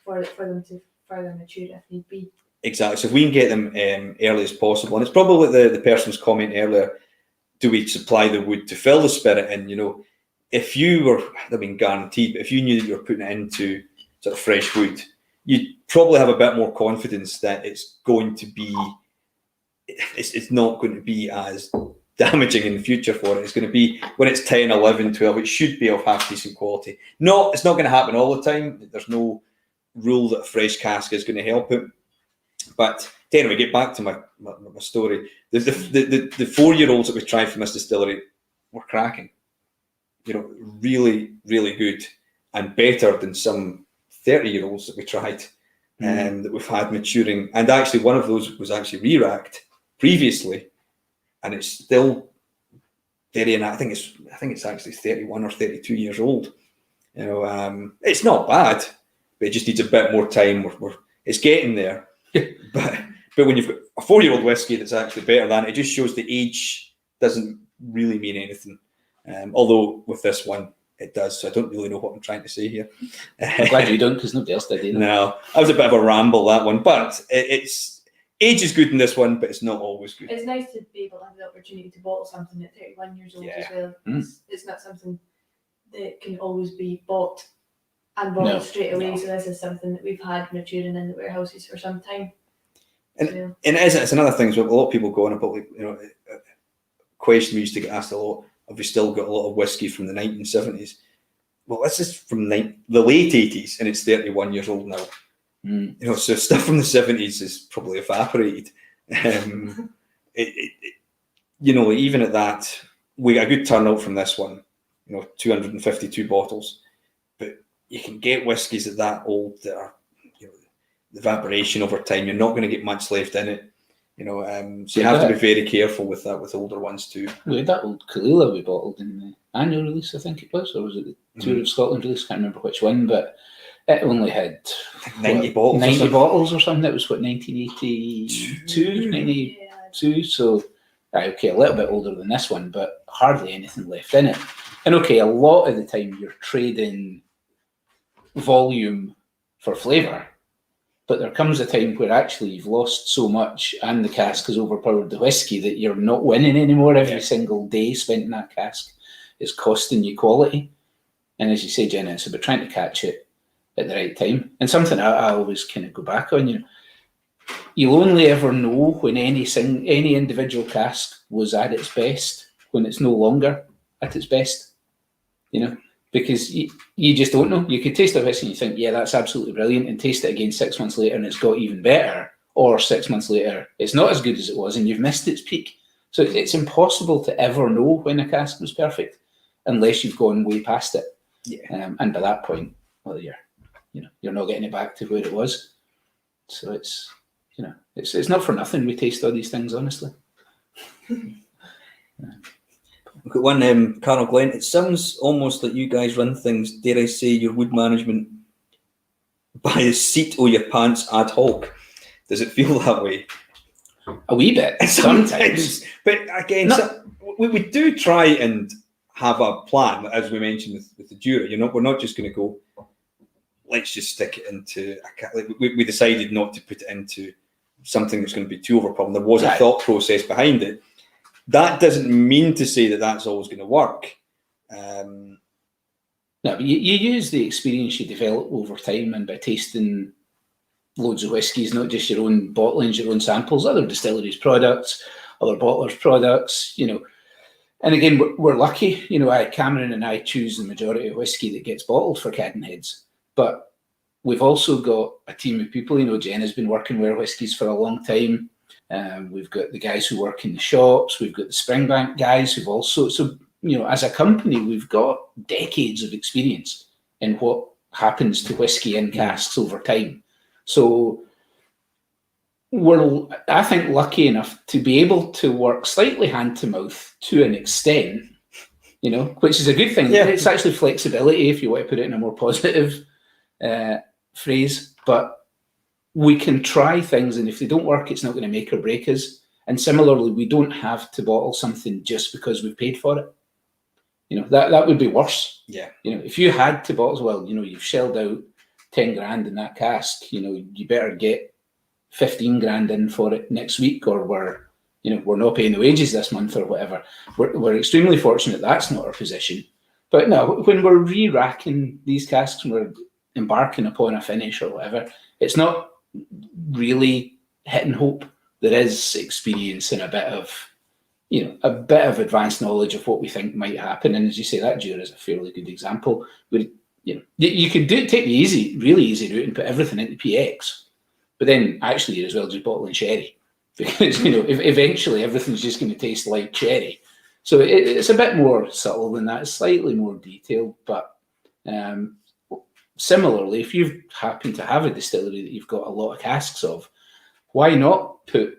for them to further mature if need be. Exactly. So if we can get them early as possible, and it's probably the person's comment earlier, do we supply the wood to fill the spirit in? If you were, guaranteed, but if you knew that you were putting it into sort of fresh wood, you'd probably have a bit more confidence that it's going to be, it's not going to be as damaging in the future for it. It's going to be, when it's 10, 11, 12, it should be of half decent quality. No, it's not going to happen all the time. There's no rule that a fresh cask is going to help it. But anyway, get back to my story. The 4-year-olds that we tried from this distillery were cracking. Really, really good, and better than some 30-year-olds that we tried, that we've had maturing. And actually, one of those was actually re-racked previously, and it's still very. And I think it's actually 31 or 32 years old. It's not bad, but it just needs a bit more time. It's getting there. but when you've got a 4-year-old whiskey that's actually better than it, just shows the age doesn't really mean anything. Although with this one it does, so I don't really know what I'm trying to say here. I'm glad you don't, because nobody else did either. No, that was a bit of a ramble, that one. But it's age is good in this one, but it's not always good. It's nice to be able to have the opportunity to bottle something at 31 years old as well. It's not something that can always be bought and bottled straight away. So this is something that we've had maturing in the warehouses for some time. And it's another thing. So a lot of people go on about, a question we used to get asked a lot: have we still got a lot of whiskey from the 1970s? Well, this is from the late 80s, and it's 31 years old now. So stuff from the 70s is probably evaporated. Even at that, we got a good turnout from this one. 252 bottles, but you can get whiskies that old that are, the evaporation over time. You're not going to get much left in it. So you have to be very careful with that with older ones too. We had that old Kalila we bottled in the annual release, I think it was, or was it the Tour of Scotland release? Can't remember which one, but it only had 90 bottles. 90 bottles or something. That was 1982, 92. So a little bit older than this one, but hardly anything left in it. And a lot of the time you're trading volume for flavour. But there comes a time where actually you've lost so much and the cask has overpowered the whiskey that you're not winning anymore. Every single day spent in that cask is costing you quality. And as you say, Jenna, it's about trying to catch it at the right time. And something I always kind of go back on, you'll only ever know when any individual cask was at its best when it's no longer at its best, because you just don't know. You could taste a whiskey and you think, yeah, that's absolutely brilliant, and taste it again 6 months later and it's got even better, or 6 months later it's not as good as it was and you've missed its peak. So it's impossible to ever know when a cask was perfect unless you've gone way past it. Yeah. And by that point, well, you're not getting it back to where it was. So it's not for nothing we taste all these things, honestly. We've got one, Colonel Glen. It sounds almost like you guys run things, dare I say, your wood management by the seat of your pants ad hoc. Does it feel that way? A wee bit, sometimes. But again, we do try and have a plan, as we mentioned with the Jura. We're not just going to go, let's just stick it into we decided not to put it into something that's going to be too overpowering. There was a thought process behind it. That doesn't mean to say that that's always going to work. No, but you use the experience you develop over time, and by tasting loads of whiskies, not just your own bottlings, your own samples, other distilleries' products, other bottlers' products, And again, we're lucky, Cameron and I choose the majority of whiskey that gets bottled for Cadenheads. But we've also got a team of people, Jen has been working with whiskies for a long time. We've got the guys who work in the shops. We've got the Springbank guys who've also, as a company, we've got decades of experience in what happens to whiskey in casks over time. So we're, I think, lucky enough to be able to work slightly hand to mouth to an extent, which is a good thing. Yeah. It's actually flexibility, if you want to put it in a more positive phrase, but we can try things, and if they don't work, it's not going to make or break us. And similarly, we don't have to bottle something just because we've paid for it. That would be worse. Yeah. If you had to bottle, well, you've shelled out 10 grand in that cask, you better get 15 grand in for it next week, or we're not paying the wages this month or whatever. We're extremely fortunate that's not our position. But no, when we're re-racking these casks and we're embarking upon a finish or whatever, it's not really hit and hope. There is experience and a bit of advanced knowledge of what we think might happen. And as you say, that Jura is a fairly good example. Where, you could take the really easy route and put everything into PX, but then actually you're as well just bottling sherry, because eventually everything's just going to taste like cherry. So it's a bit more subtle than that. It's slightly more detailed, but similarly, if you happen to have a distillery that you've got a lot of casks of, why not put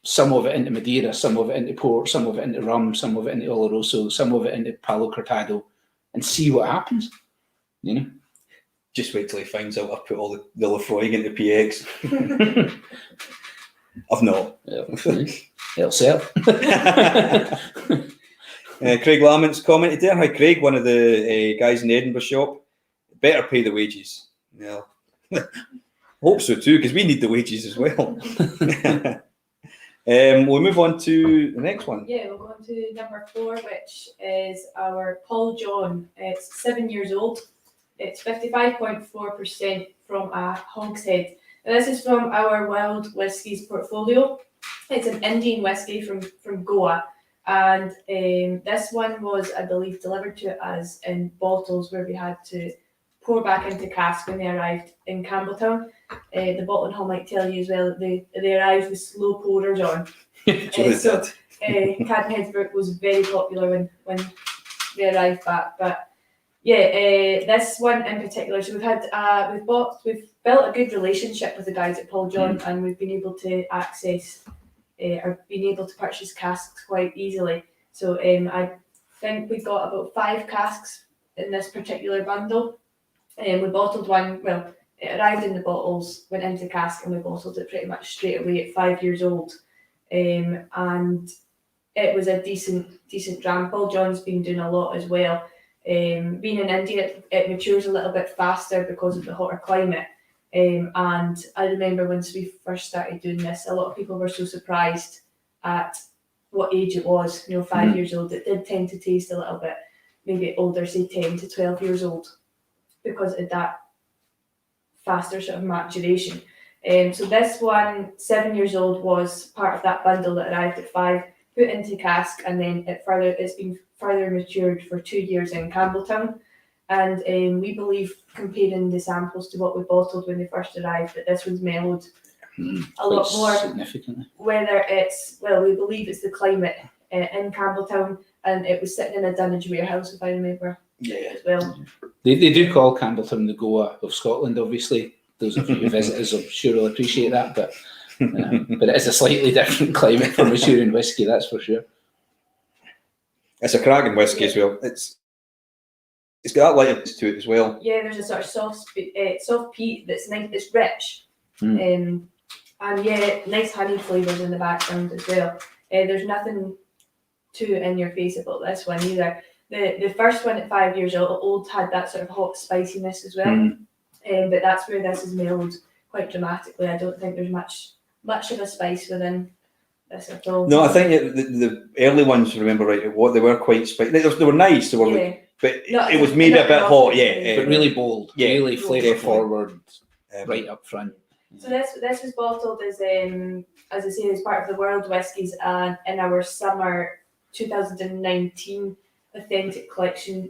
some of it into Madeira, some of it into port, some of it into rum, some of it into Oloroso, some of it into Palo Cortado, and see what happens? Just wait till he finds out I've put all the Lafroig into PX. I've not. It'll sell. Craig Lamont's commented there. Hi, Craig, one of the guys in the Edinburgh shop. Better pay the wages. Yeah. Hope so too, because we need the wages as well. We'll move on to the next one. Yeah, we'll go on to number 4, which is our Paul John. It's 7 years old. It's 55.4% from a hogshead. And this is from our Wild Whiskies portfolio. It's an Indian whiskey from Goa. And this one was, I believe, delivered to us in bottles where we had to pour back into cask when they arrived in Campbelltown. The bottling hall might tell you as well that they arrived with slow pourers on. So Cadenhead's book was very popular when they arrived back. But yeah, this one in particular. So we've built a good relationship with the guys at Paul John, and we've been able to access or been able to purchase casks quite easily. So I think we got about 5 casks in this particular bundle. We bottled one. Well, it arrived in the bottles, went into cask, and we bottled it pretty much straight away at 5 years old. And it was a decent dram. Paul John's been doing a lot as well. Being in India, it matures a little bit faster because of the hotter climate. And I remember once we first started doing this, a lot of people were so surprised at what age it was. 5 years old. It did tend to taste a little bit maybe older, say 10 to 12 years old, because of that faster sort of maturation. So this one, 7 years old, was part of that bundle that arrived at 5, put into cask, and then it's been further matured for 2 years in Campbelltown. And we believe, comparing the samples to what we bottled when they first arrived, that this one's mellowed a lot more. Significantly. Whether it's, we believe it's the climate in Campbelltown, and it was sitting in a dunnage warehouse, if I remember. As well. They do call Campbelltown the Goa of Scotland, obviously. Those of you who visit us, I'm sure will appreciate that, but it is a slightly different climate for maturing whiskey, that's for sure. It's a cracking whiskey as well. It's got that lightness to it as well. Yeah, there's a sort of soft peat that's nice. It's rich, and nice honey flavours in the background as well. There's nothing too in your face about this one either. The first one at 5 years old had that sort of hot spiciness as well, but that's where this is mellowed quite dramatically. I don't think there's much of a spice within this at all. No, I think the early ones, remember right, they were quite spicy. They were nice, but it was maybe a bit hot, but really bold, really flavour forward, right up front. So this was bottled as I say, as part of the World Whiskies, and in our summer 2019 authentic collection.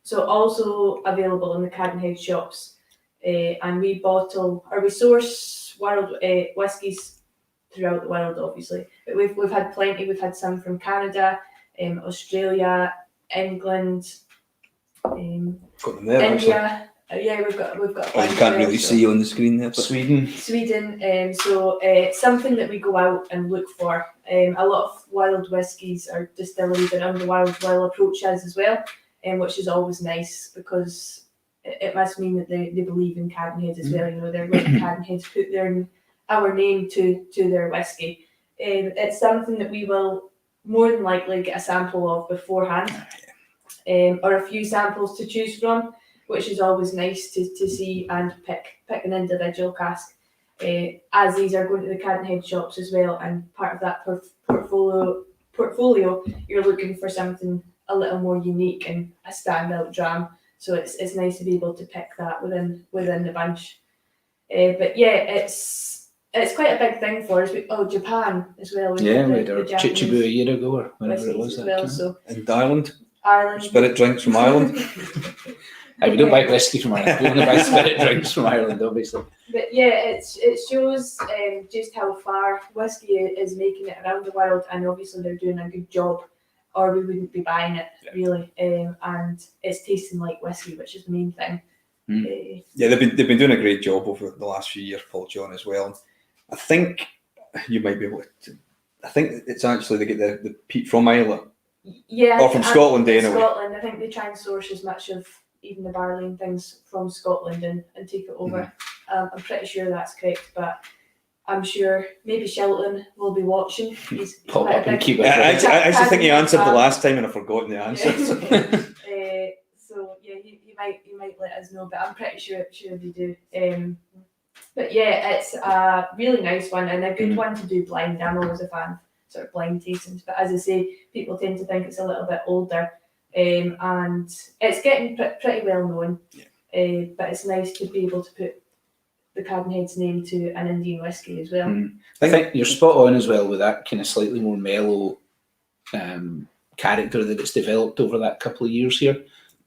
So also available in the Cadenhead shops, and we source world whiskies throughout the world, obviously. But we've had plenty. We've had some from Canada, Australia, England, got them there, India. We've got. You can't really see on the screen there. But Sweden. So something that we go out and look for. A lot of wild whiskies or distilleries around the world will approach us as well, which is always nice, because it must mean that they believe in Cadenhead as well. You know, they're like Cadenhead to put our name to their whiskey. It's something that we will more than likely get a sample of beforehand, or a few samples to choose from, which is always nice to see and pick an individual cask, as these are going to the Cadenhead shops as well, and part of that portfolio, you're looking for something a little more unique and a standout dram. So it's nice to be able to pick that within the bunch. But yeah, it's quite a big thing for us. Japan as well. We had our Chichibu a year ago, or whenever it was. And Ireland. Ireland. Spirit drinks from Ireland. We don't buy whiskey from Ireland. We only buy spirit drinks from Ireland, obviously. But yeah, it shows just how far whiskey is making it around the world, and obviously they're doing a good job, or we wouldn't be buying it really. And it's tasting like whiskey, which is the main thing. They've been doing a great job over the last few years, Paul John as well. I think you might be able to. I think it's actually they get the peat from Ireland. Yeah, or from Scotland anyway. Scotland, I think they try and source as much of even the barley and things from Scotland and take it over. I'm pretty sure that's correct, but I'm sure maybe Shelton will be watching. He's pop up and keep it. I actually think he answered the last time and I've forgotten the answer. So yeah, he might let us know, but I'm pretty sure they do. But yeah, it's a really nice one and a good one to do blind. I'm always a fan of sort of blind tastings, but as I say, people tend to think it's a little bit older. And it's getting pretty well known, but it's nice to be able to put the Cadenhead's name to an Indian whiskey as well. I think you're spot on as well with that kind of slightly more mellow character that it's developed over that couple of years here.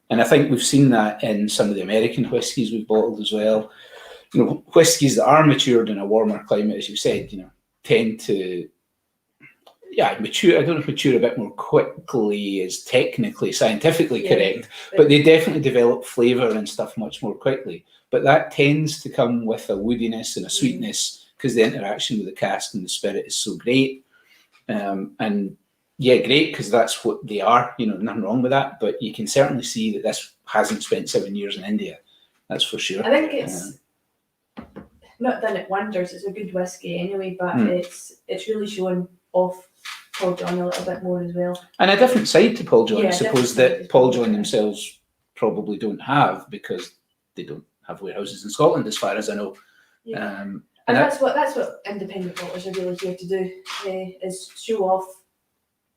And I think we've seen that in some of the American whiskies we've bottled as well. You know, whiskies that are matured in a warmer climate, as you said, you know, tend to mature. I don't know if mature a bit more quickly is technically, scientifically correct, but they definitely develop flavour and stuff much more quickly. But that tends to come with a woodiness and a sweetness because the interaction with the cask and the spirit is so great. And yeah, great because that's what they are. You know, nothing wrong with that. But you can certainly see that this hasn't spent 7 years in India. That's for sure. I think it's not done it wonders. It's a good whiskey anyway, but it's really showing off Paul John a little bit more as well. And a different side to Paul John, I suppose, that Paul John themselves probably don't have because they don't have warehouses in Scotland, as far as I know. Yeah. And that's what independent bottlers are really here to do, is show off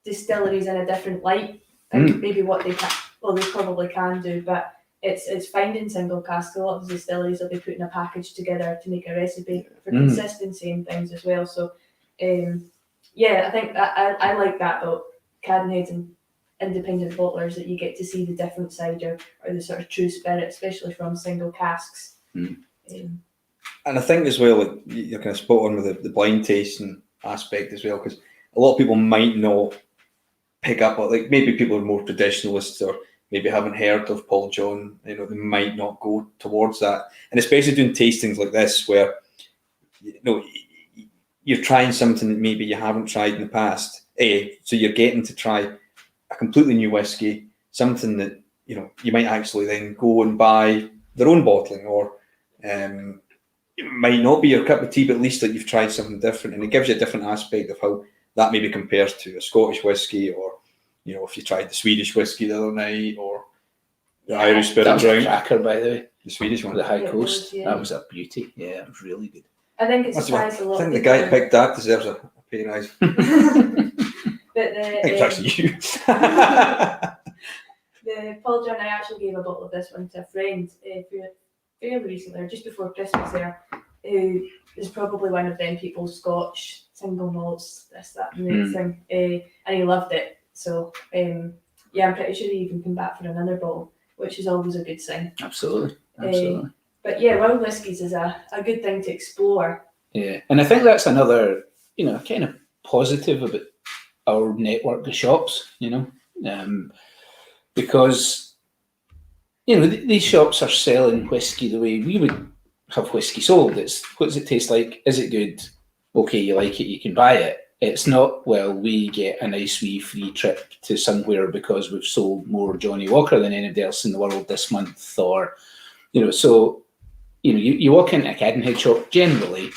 distilleries in a different light than maybe what they can. Well, they probably can do, but it's finding single casks. A lot of distilleries will be putting a package together to make a recipe for consistency and things as well. So, I think I like that about Cadenhead and independent bottlers, that you get to see the different side or the sort of true spirit, especially from single casks. And I think as well, you're kind of spot on with the blind tasting aspect as well, because a lot of people might not pick up, like maybe people are more traditionalists or maybe haven't heard of Paul John, they might not go towards that. And especially doing tastings like this, where you're trying something that maybe you haven't tried in the past. So you're getting to try a completely new whiskey, something that you might actually then go and buy their own bottling, or it might not be your cup of tea, but at least that you've tried something different, and it gives you a different aspect of how that maybe compares to a Scottish whiskey, or if you tried the Swedish whiskey the other night, or the Irish Spirit That was a Brown. cracker, by the way. The Swedish one. The High Coast. Was, That was a beauty. Yeah, it was really good. I think it's surprised a lot. I think the guy who picked that deserves a pay rise. But I think it's actually you. The Paul John, I actually gave a bottle of this one to a friend fairly recently, or just before Christmas there, who is probably one of them people, Scotch, single malts, this, that, and the thing. And he loved it. So, I'm pretty sure he even came back for another bottle, which is always a good sign. Absolutely. But wild whiskies is a good thing to explore. Yeah, and I think that's another, kind of positive about our network of shops, because, these shops are selling whiskey the way we would have whiskey sold. It's, what does it taste like? Is it good? Okay, you like it, you can buy it. It's not, well, we get a nice wee free trip to somewhere because we've sold more Johnny Walker than anybody else in the world this month, or, so, you walk into a Cadenhead shop generally,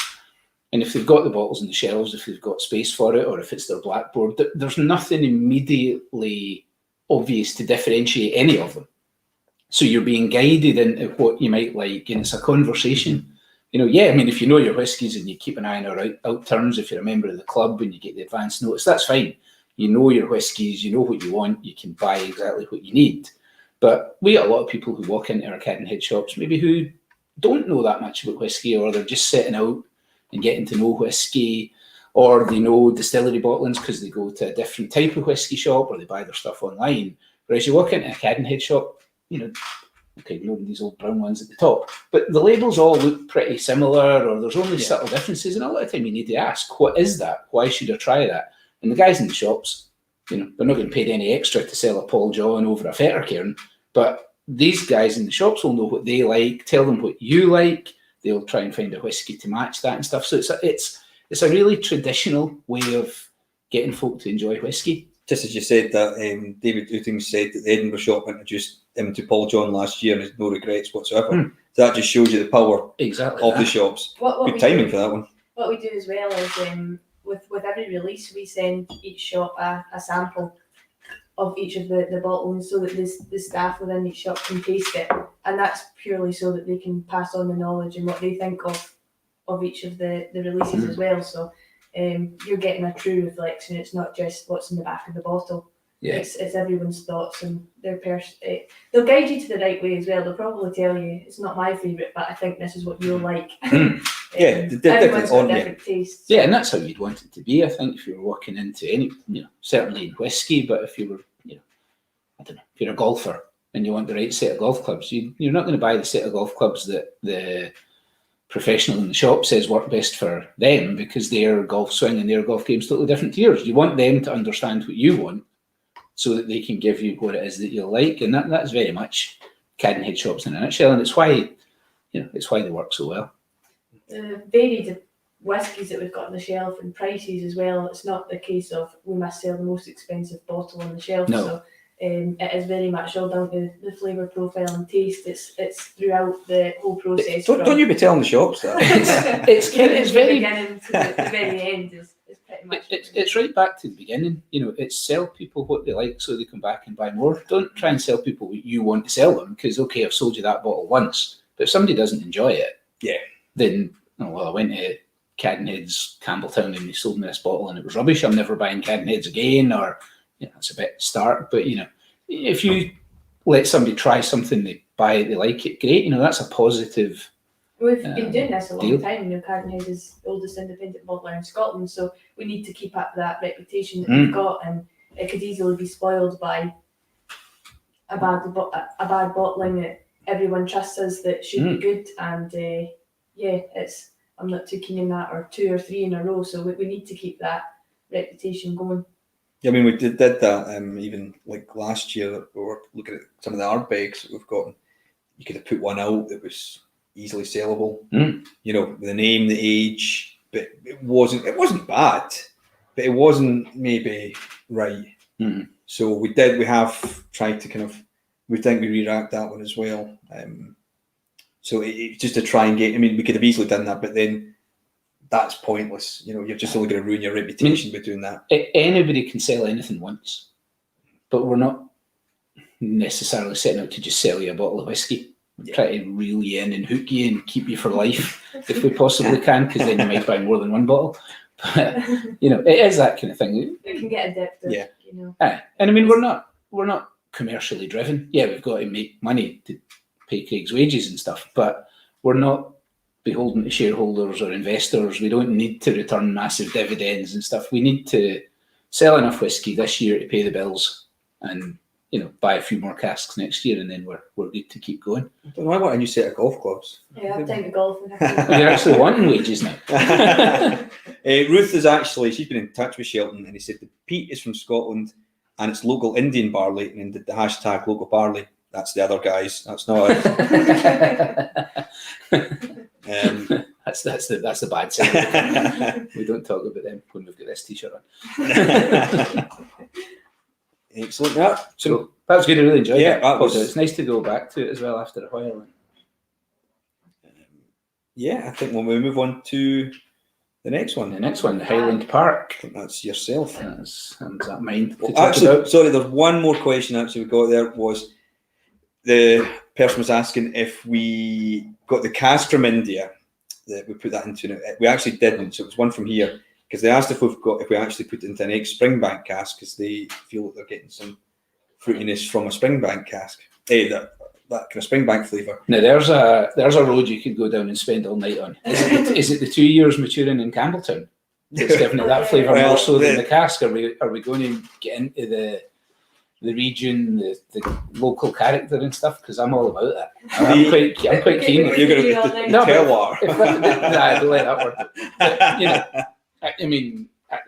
and if they've got the bottles on the shelves, if they've got space for it, or if it's their blackboard, there's nothing immediately obvious to differentiate any of them. So you're being guided into what you might like, and it's a conversation. If you know your whiskies and you keep an eye on our out turns, if you're a member of the club and you get the advance notice, that's fine. You know your whiskies, you know what you want, you can buy exactly what you need. But we get a lot of people who walk into our Cadenhead shops, maybe who don't know that much about whiskey, or they're just setting out and getting to know whiskey, or they know distillery bottlings because they go to a different type of whiskey shop, or they buy their stuff online. Whereas you walk into a Cadenhead shop, okay, ignoring these old brown ones at the top, but the labels all look pretty similar, or there's only subtle differences, and a lot of time you need to ask, what is that? Why should I try that? And the guys in the shops, they're not getting paid any extra to sell a Paul John over a Fettercairn, but these guys in the shops will know what they like, tell them what you like, they'll try and find a whiskey to match that and stuff. So it's a really traditional way of getting folk to enjoy whiskey. Just as you said that, David Ooting said that the Edinburgh shop introduced him to Paul John last year and has no regrets whatsoever. So that just shows you the power of the shops. Good timing for that one. What we do as well is with every release, we send each shop a sample of each of the bottlings, so that the staff within each shop can taste it, and that's purely so that they can pass on the knowledge and what they think of each of the releases as well. So you're getting a true reflection. It's not just what's in the back of the bottle. Yeah. It's everyone's thoughts and their they'll guide you to the right way as well. They'll probably tell you, it's not my favourite, but I think this is what you'll like. Everyone's got different tastes. Yeah, and that's how you'd want it to be, I think, if you were walking into any, certainly in whiskey, but if you were, I don't know, if you're a golfer and you want the right set of golf clubs, you're not going to buy the set of golf clubs that the professional in the shop says work best for them, because their golf swing and their golf game is totally different to yours. You want them to understand what you want so that they can give you what it is that you like, and that's very much Cadenhead shops in a nutshell, and it's why they work so well. The varied whiskies that we've got on the shelf and prices as well. It's not the case of we must sell the most expensive bottle on the shelf. No. So it is very much all down to the flavour profile and taste. It's throughout the whole process. Don't you be telling the shops that? it's very beginning to the very end is pretty much. It's right back to the beginning. It's sell people what they like so they come back and buy more. Don't try and sell people what you want to sell them, because okay, I've sold you that bottle once, but if somebody doesn't enjoy it, then I went to Cadenhead's Campbelltown and they sold me this bottle and it was rubbish. I'm never buying Cadenhead's again, or that's a bit stark. But if you let somebody try something, they buy it, they like it, great. That's a positive. We've been doing this a long deal. time. Cadenhead is the oldest independent bottler in Scotland, so we need to keep up that reputation that we've got, and it could easily be spoiled by a bad bottling that everyone trusts us that should be good. And I'm not too keen on that, or 2 or 3 in a row. So we need to keep that reputation going. Yeah, I mean, we did that even like last year. We were looking at some of the Ardbegs that we've got. You could have put one out that was easily sellable. With the name, the age, but it wasn't bad, but it wasn't maybe right. So we have tried to we think we re-racked that one as well. So it's just to try and get, we could have easily done that, but then that's pointless. You're just only going to ruin your reputation by doing that. Anybody can sell anything once, but we're not necessarily setting out to just sell you a bottle of whiskey. Try to reel you in and hook you and keep you for life if we possibly can, because then you might buy more than one bottle. But it is that kind of thing. It can get addictive. Yeah. And we're not commercially driven. Yeah, we've got to make money to pay Craig's wages and stuff, but we're not beholden to shareholders or investors. We don't need to return massive dividends and stuff. We need to sell enough whiskey this year to pay the bills and buy a few more casks next year, and then we're good to keep going. I want a new set of golf clubs. Yeah, I've time to golf. You're actually wanting wages now. Ruth she's been in touch with Shelton, and he said the peat is from Scotland and it's local Indian barley, and then the hashtag local barley. That's the other guys. That's not us. That's the bad side. We don't talk about them when we've got this t-shirt on. Excellent. Yeah. So that was good. I really enjoyed it. That was. It's nice to go back to it as well after a while. I think when we move on to the next one. The Highland Park. I think that's yourself. That's that mine. Sorry, there's one more question we got there. Was the person was asking if we got the cask from India, that we put that into. We actually didn't. So it was one from here. Because they asked if we actually put it into an ex-Springbank cask, because they feel that they're getting some fruitiness from a Springbank cask. That kind of Springbank flavour. Now there's a road you could go down and spend all night on. Is it the 2 years maturing in Campbelltown that's giving it that flavour more so than the cask? Are we going to get into the region, the local character and stuff? Because I'm all about that. I'm quite keen. You're going to terroir. I don't like that word. But,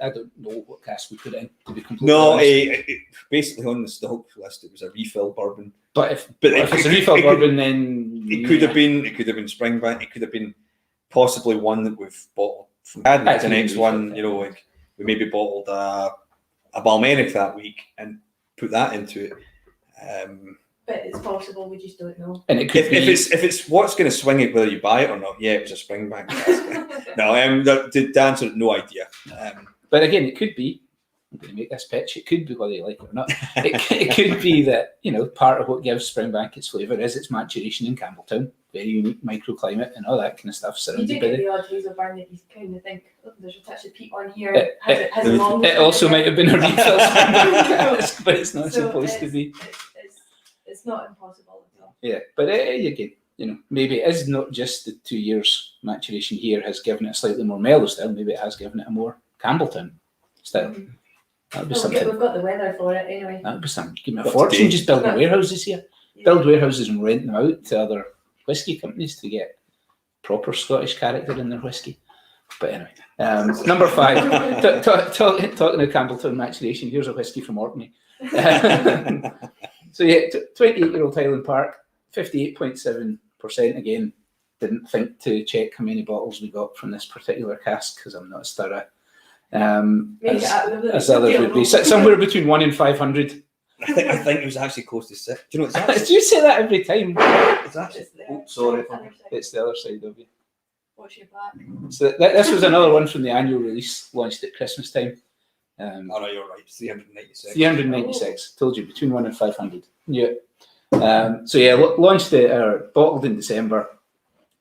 I don't know what cask we put in, to be completely honest. Basically on the stock list it was a refill bourbon. But if it's a refill bourbon, then it could have been Springbank. It could have been possibly one that we've bottled from Cadenhead. The next one, we maybe bottled a Balmeric that week and put that into it. But it's possible, we just don't know. And it could be if it's what's going to swing it, whether you buy it or not. Yeah, it was a Springbank. No, the answer, no idea. But again, it could be. I'm going to make this pitch. It could be whether you like it or not. It could be that part of what gives Springbank its flavour is its maturation in Campbelltown, very unique microclimate and all that kind of stuff. You do get the odd hazel burn that you kind of think, there's a touch of peat on here. It also might have been a refill Springbank, but it's not supposed to be. It's not impossible at all. Yeah, but again, maybe it is not just the 2 years maturation here has given it a slightly more mellow style. Maybe it has given it a more Campbelltown style. That would be something. We've got the weather for it anyway. That would be something. Give me a fortune just building warehouses here. Yeah. Build warehouses and rent them out to other whiskey companies to get proper Scottish character in their whiskey. But anyway, number 5. Talking of Campbelltown maturation, here's a whiskey from Orkney. So 28-year-old Highland Park, 58.7%. Again, didn't think to check how many bottles we got from this particular cask because I'm not as thorough as others would be. Somewhere between 1 and 500. I think it was actually close to 6. Do you know what's actually? Do you say that every time? It's actually. Oh, sorry. It's the other side of you. Watch your back. So this was another one from the annual release launched at Christmas time. Oh no, you're right. It's 396. 396. Told you between 1 and 500. Yeah. Launched it bottled in December.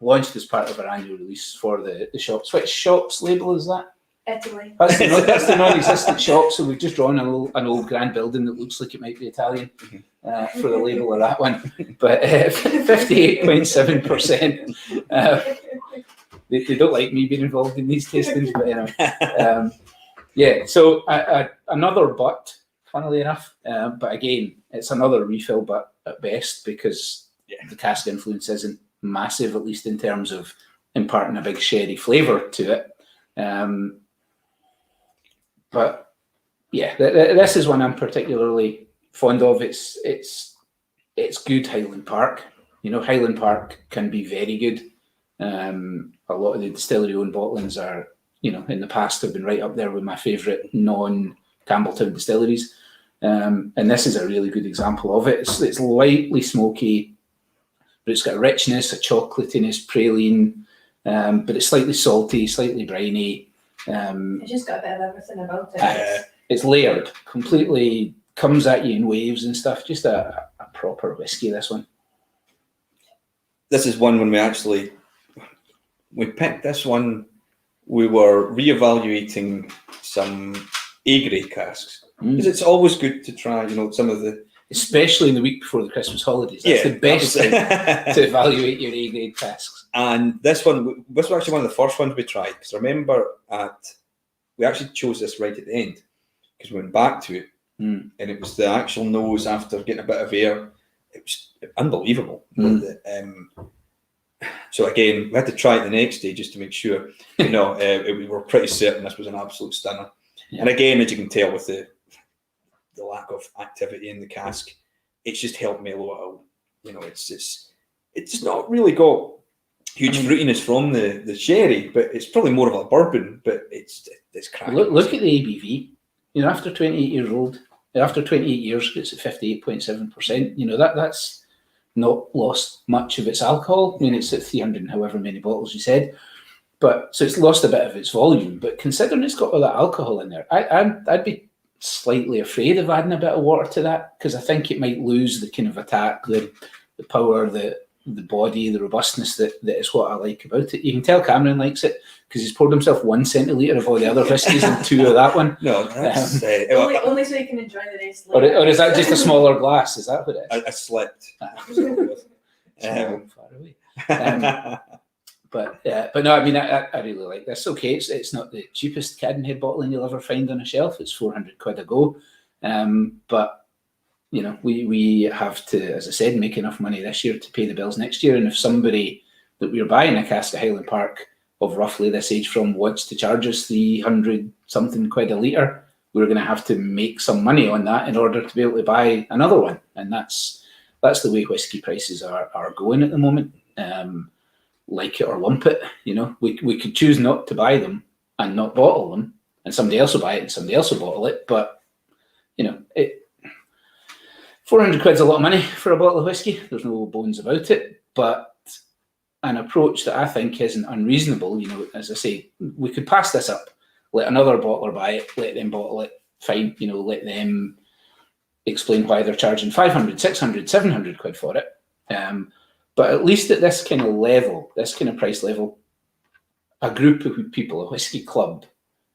Launched as part of our annual release for the shops. Which shops label is that? Italy. That's the non-existent shop, so we've just drawn an old grand building that looks like it might be Italian for the label of that one. But 58.7%. They don't like me being involved in these tastings, but anyway. Yeah, so another butt, funnily enough. But again, it's another refill butt at best, because the cask influence isn't massive, at least in terms of imparting a big sherry flavour to it. But yeah, this is one I'm particularly fond of. It's good Highland Park. You know, Highland Park can be very good. A lot of the distillery-owned bottlings are, you know, in the past have been right up there with my favourite non-Campbelltown distilleries. And this is a really good example of it. It's lightly smoky, but it's got a richness, a chocolatiness, praline, but it's slightly salty, slightly briny. It's just got a bit of everything about it. It's layered, completely comes at you in waves and stuff. Just a proper whiskey, this one. This is one when we picked this one, we were reevaluating some A-grade casks. Because it's always good to try, you know, some of the... Especially in the week before the Christmas holidays. That's the best thing to evaluate your A-grade casks. And this one was actually one of the first ones we tried, because I remember we actually chose this right at the end, because we went back to it, and it was the actual nose after getting a bit of air. It was unbelievable. So again, we had to try it the next day just to make sure. You know, we were pretty certain this was an absolute stunner. Yeah. And again, as you can tell with the lack of activity in the cask, it's just helped mellow it out. You know, it's not really got huge fruitiness from the sherry, but it's probably more of a bourbon. But it's cracking. Look at the ABV. You know, after 28 years old, after 28 years, it's at 58.7%. You know, that's not lost much of its alcohol. I mean, it's at 300 and however many bottles you said, but so it's lost a bit of its volume. But considering it's got all that alcohol in there, I'd be slightly afraid of adding a bit of water to that, because I think it might lose the kind of attack, the power, the body, the robustness that is what I like about it. You can tell Cameron likes it because he's poured himself 1 centilitre of all the other whiskies and 2 of that one. No, that's, only so you can enjoy the rest later. Or is that just a smaller glass? Is that what it is? I slept. Far away. But no, I mean, I really like this. Okay, it's not the cheapest Cadenhead bottling you'll ever find on a shelf. It's 400 quid a go. But you know, we have to, as I said, make enough money this year to pay the bills next year. And if somebody that we're buying a cask of Highland Park of roughly this age from wants to charge us 300 something quid a litre, we're going to have to make some money on that in order to be able to buy another one. And that's the way whiskey prices are going at the moment. Like it or lump it, you know, we could choose not to buy them and not bottle them, and somebody else will buy it and somebody else will bottle it. But you know, 400 quid's a lot of money for a bottle of whiskey. There's no bones about it. But an approach that I think isn't unreasonable. You know, as I say, we could pass this up, let another bottler buy it, let them bottle it, fine. You know, let them explain why they're charging 500, 600, 700 quid for it. But at least at this kind of level, this kind of price level, a group of people, a whiskey club,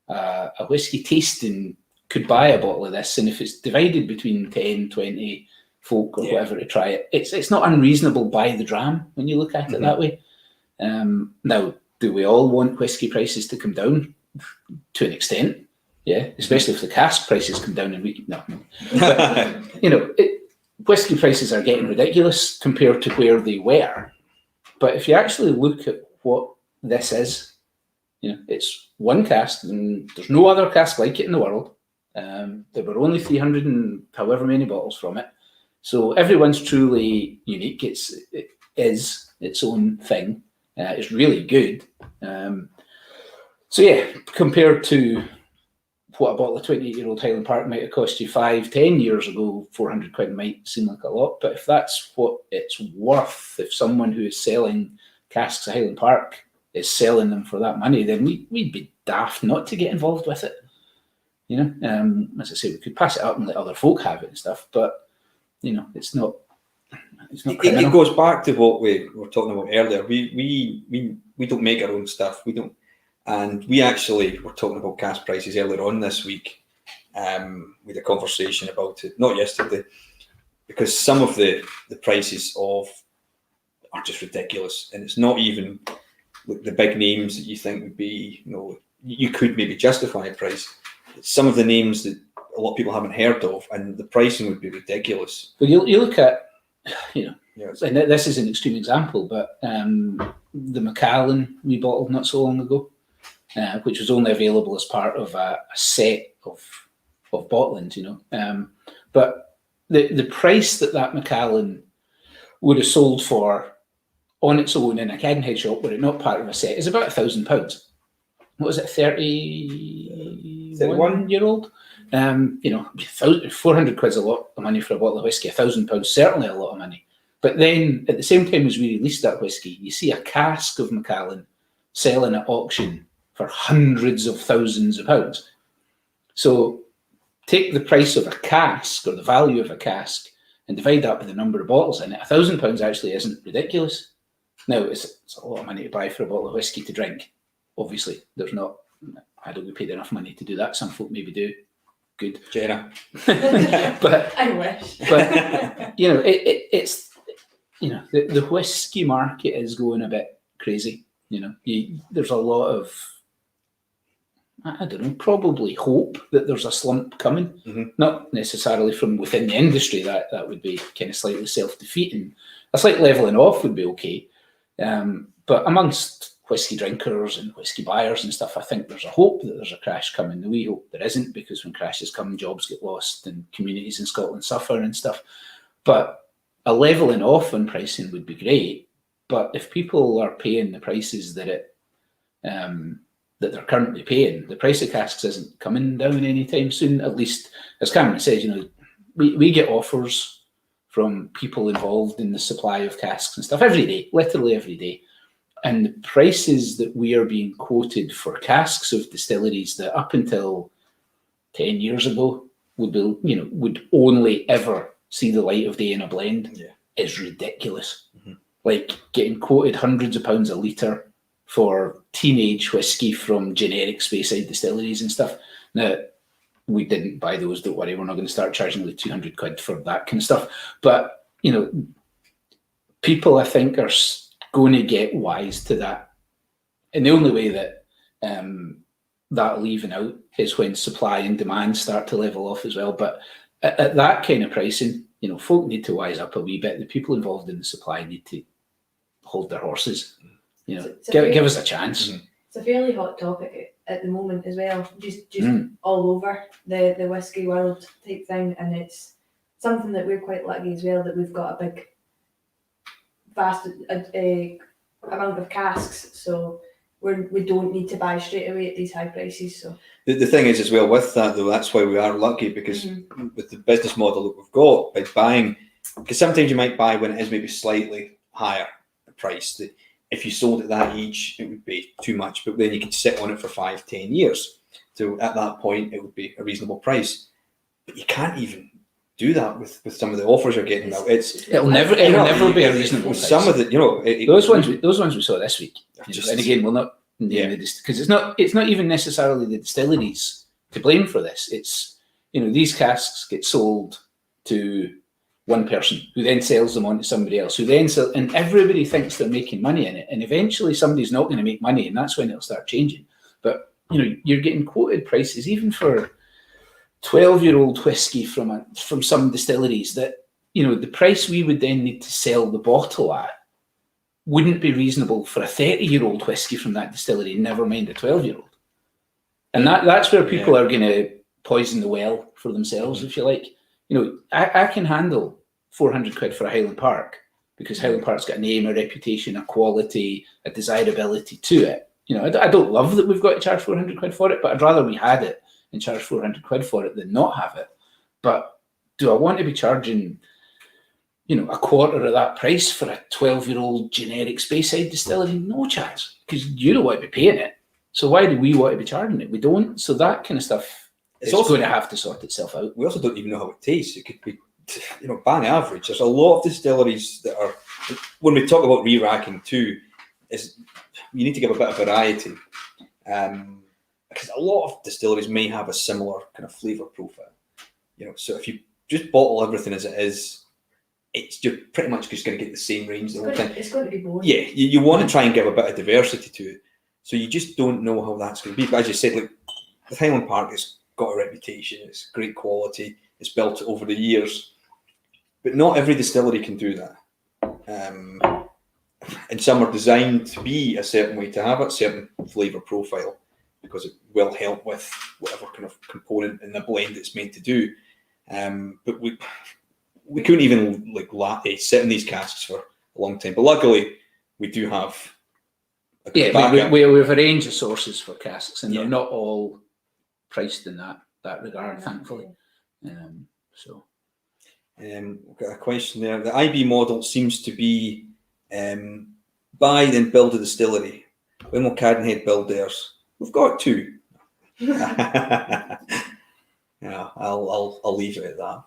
a whiskey tasting could buy a bottle of this. And if it's divided between 10, 20 folk or whatever to try it, it's not unreasonable by the dram when you look at it that way. Now, do we all want whiskey prices to come down? To an extent, yeah, especially if the cask prices come down and no. But, you know, whiskey prices are getting ridiculous compared to where they were. But if you actually look at what this is, you know, it's one cask, and there's no other cask like it in the world. There were only 300 and however many bottles from it. So everyone's truly unique. It is its own thing. It's really good. So yeah, compared to what a bottle of 28-year-old Highland Park might have cost you 5-10 years ago, 400 quid might seem like a lot. But if that's what it's worth, if someone who is selling casks of Highland Park is selling them for that money, then we'd be daft not to get involved with it. You know, as I say, we could pass it up and let other folk have it and stuff, but you know, it's not criminal. It goes back to what we were talking about earlier. We don't make our own stuff. We don't, And we actually were talking about cask prices earlier on this week. We had a conversation about it, not yesterday, because some of the prices are just ridiculous, and it's not even the big names that you think would be, you could maybe justify a price. It's some of the names that a lot of people haven't heard of, and the pricing would be ridiculous. But you look at, and this is an extreme example, but the Macallan we bottled not so long ago, which was only available as part of a set of bottlings, but the price that Macallan would have sold for on its own in a Cadenhead shop, were it not part of a set, is about £1,000. What was it, 31-year-old? 400 quid's a lot of money for a bottle of whiskey. £1,000 certainly a lot of money. But then at the same time as we released that whiskey, you see a cask of Macallan selling at auction for hundreds of thousands of pounds. So take the price of a cask, or the value of a cask, and divide that by the number of bottles in it. £1,000 actually isn't ridiculous. Now, it's a lot of money to buy for a bottle of whiskey to drink. Obviously, there's not. I don't get paid enough money to do that. Some folk maybe do. Good, Jenna. But I wish. But it's the whiskey market is going a bit crazy. There's a lot of, I don't know, probably hope that there's a slump coming. Mm-hmm. Not necessarily from within the industry. That would be kind of slightly self-defeating. A slight levelling off would be okay. But amongst whiskey drinkers and whiskey buyers and stuff, I think there's a hope that there's a crash coming. We hope there isn't, because when crashes come, jobs get lost and communities in Scotland suffer and stuff. But a levelling off on pricing would be great. But if people are paying the prices that they're currently paying, the price of casks isn't coming down anytime soon. At least, as Cameron says, we get offers from people involved in the supply of casks and stuff every day, literally every day. And the prices that we are being quoted for casks of distilleries that up until 10 years ago would only ever see the light of day in a blend is ridiculous. Mm-hmm. Like getting quoted hundreds of pounds a litre for teenage whiskey from generic Speyside distilleries and stuff. Now, we didn't buy those, don't worry, we're not going to start charging like 200 quid for that kind of stuff. But, people I think are going to get wise to that. And the only way that that'll even out is when supply and demand start to level off as well. But at that kind of pricing, folk need to wise up a wee bit. The people involved in the supply need to hold their horses. Give us a chance. Mm-hmm. It's a fairly hot topic at the moment as well, just all over the whiskey world type thing, and it's something that we're quite lucky as well, that we've got a big, vast amount of casks, so we don't need to buy straight away at these high prices. So the thing is as well with that though, that's why we are lucky, because with the business model that we've got, by buying, because sometimes you might buy when it is maybe slightly higher price, that if you sold at that age, it would be too much, but then you could sit on it for 5-10 years. So at that point, it would be a reasonable price. But you can't even do that with some of the offers you're getting now. It'll never be a reasonable price. Some of the, those ones we saw this week. And again, we'll not name it, because it's not even necessarily the distilleries to blame for this. It's these casks get sold to one person who then sells them on to somebody else, who then sell, and everybody thinks they're making money in it, and eventually somebody's not going to make money, and that's when it'll start changing. But you're getting quoted prices even for 12-year-old whiskey from some distilleries that the price we would then need to sell the bottle at wouldn't be reasonable for a 30-year-old whiskey from that distillery, never mind a 12-year-old. And that's where people are going to poison the well for themselves, if you like. I can handle 400 quid for a Highland Park, because Highland Park's got a name, a reputation, a quality, a desirability to it. I don't love that we've got to charge 400 quid for it, but I'd rather we had it and charge 400 quid for it than not have it. But do I want to be charging, a quarter of that price for a 12-year-old generic Speyside distillery? No chance, because you don't want to be paying it. So why do we want to be charging it? We don't. So that kind of stuff is also going to have to sort itself out. We also don't even know how it tastes. It could be, bang average. There's a lot of distilleries that are, when we talk about re-racking too, is you need to give a bit of variety. Because a lot of distilleries may have a similar kind of flavour profile. So if you just bottle everything as it is, you're pretty much just going to get the same range the whole time. It's going to be boring. Yeah, you want to try and give a bit of diversity to it. So you just don't know how that's going to be. But as you said, like, the Highland Park has got a reputation. It's great quality. It's built over the years. But not every distillery can do that. And some are designed to be a certain way, to have a certain flavour profile, because it will help with whatever kind of component in the blend it's meant to do. But we couldn't even sit in these casks for a long time. But luckily, we do have a good backup. we have a range of sources for casks, and Yeah. they're not all priced in that regard, thankfully. We've got a question there. The IB model seems to be buy then build a distillery. When will Cadenhead build theirs? We've got two. Yeah, I'll leave it at that.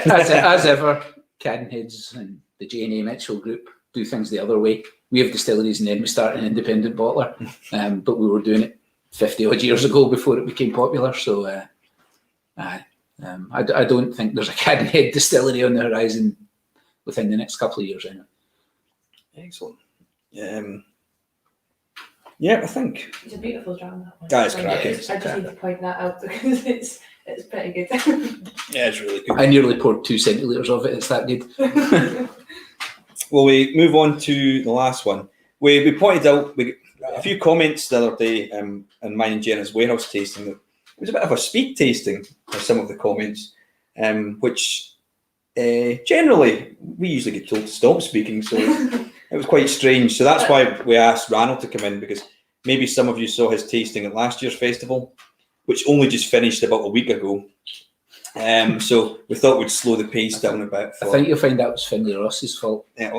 As ever, Cadenheads and the J&A Mitchell group do things the other way. We have distilleries and then we start an independent bottler, but we were doing it 50 odd years ago before it became popular. So I don't think there's a Cadenhead distillery on the horizon within the next couple of years anyway. Excellent. Yeah, I think It's a beautiful dram, that one. that is cracking. I just need to point that out because it's pretty good. Yeah, it's really good. I nearly poured 2 centilitres of it. It's that good. Well, we move on to the last one. We pointed out a few comments the other day in mine and Jenna's warehouse tasting. That it was a bit of a speed tasting for some of the comments, which generally we usually get told to stop speaking. So it was quite strange. So that's why we asked Ranald to come in, because maybe some of you saw his tasting at last year's festival, which only just finished about a week ago. So we thought we'd slow the pace down a bit. I think you'll find out it's Finlay Ross's fault. Yeah,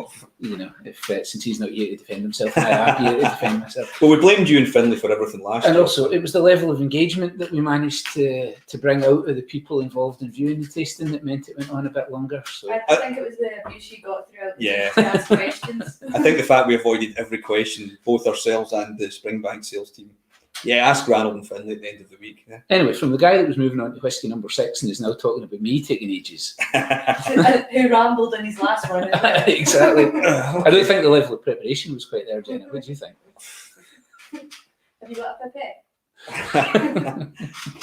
If since he's not here to defend himself, I'm here to defend myself. well, we blamed you and Finlay for everything last And year. also, it was the level of engagement that we managed to bring out of the people involved in viewing the tasting that meant it went on a bit longer. So I think it was the abuse you got throughout the Yeah. to ask questions. I think the fact we avoided every question, both ourselves and the Springbank sales team. Yeah, ask Ranald and Finlay at the end of the week. Yeah. anyway, from the guy that was moving on to whiskey number 6 and is now talking about me taking ages. Who rambled in his last one. Isn't it? Exactly. I don't think the level of preparation was quite there, Jenna. What do you think? Have you got a pipette?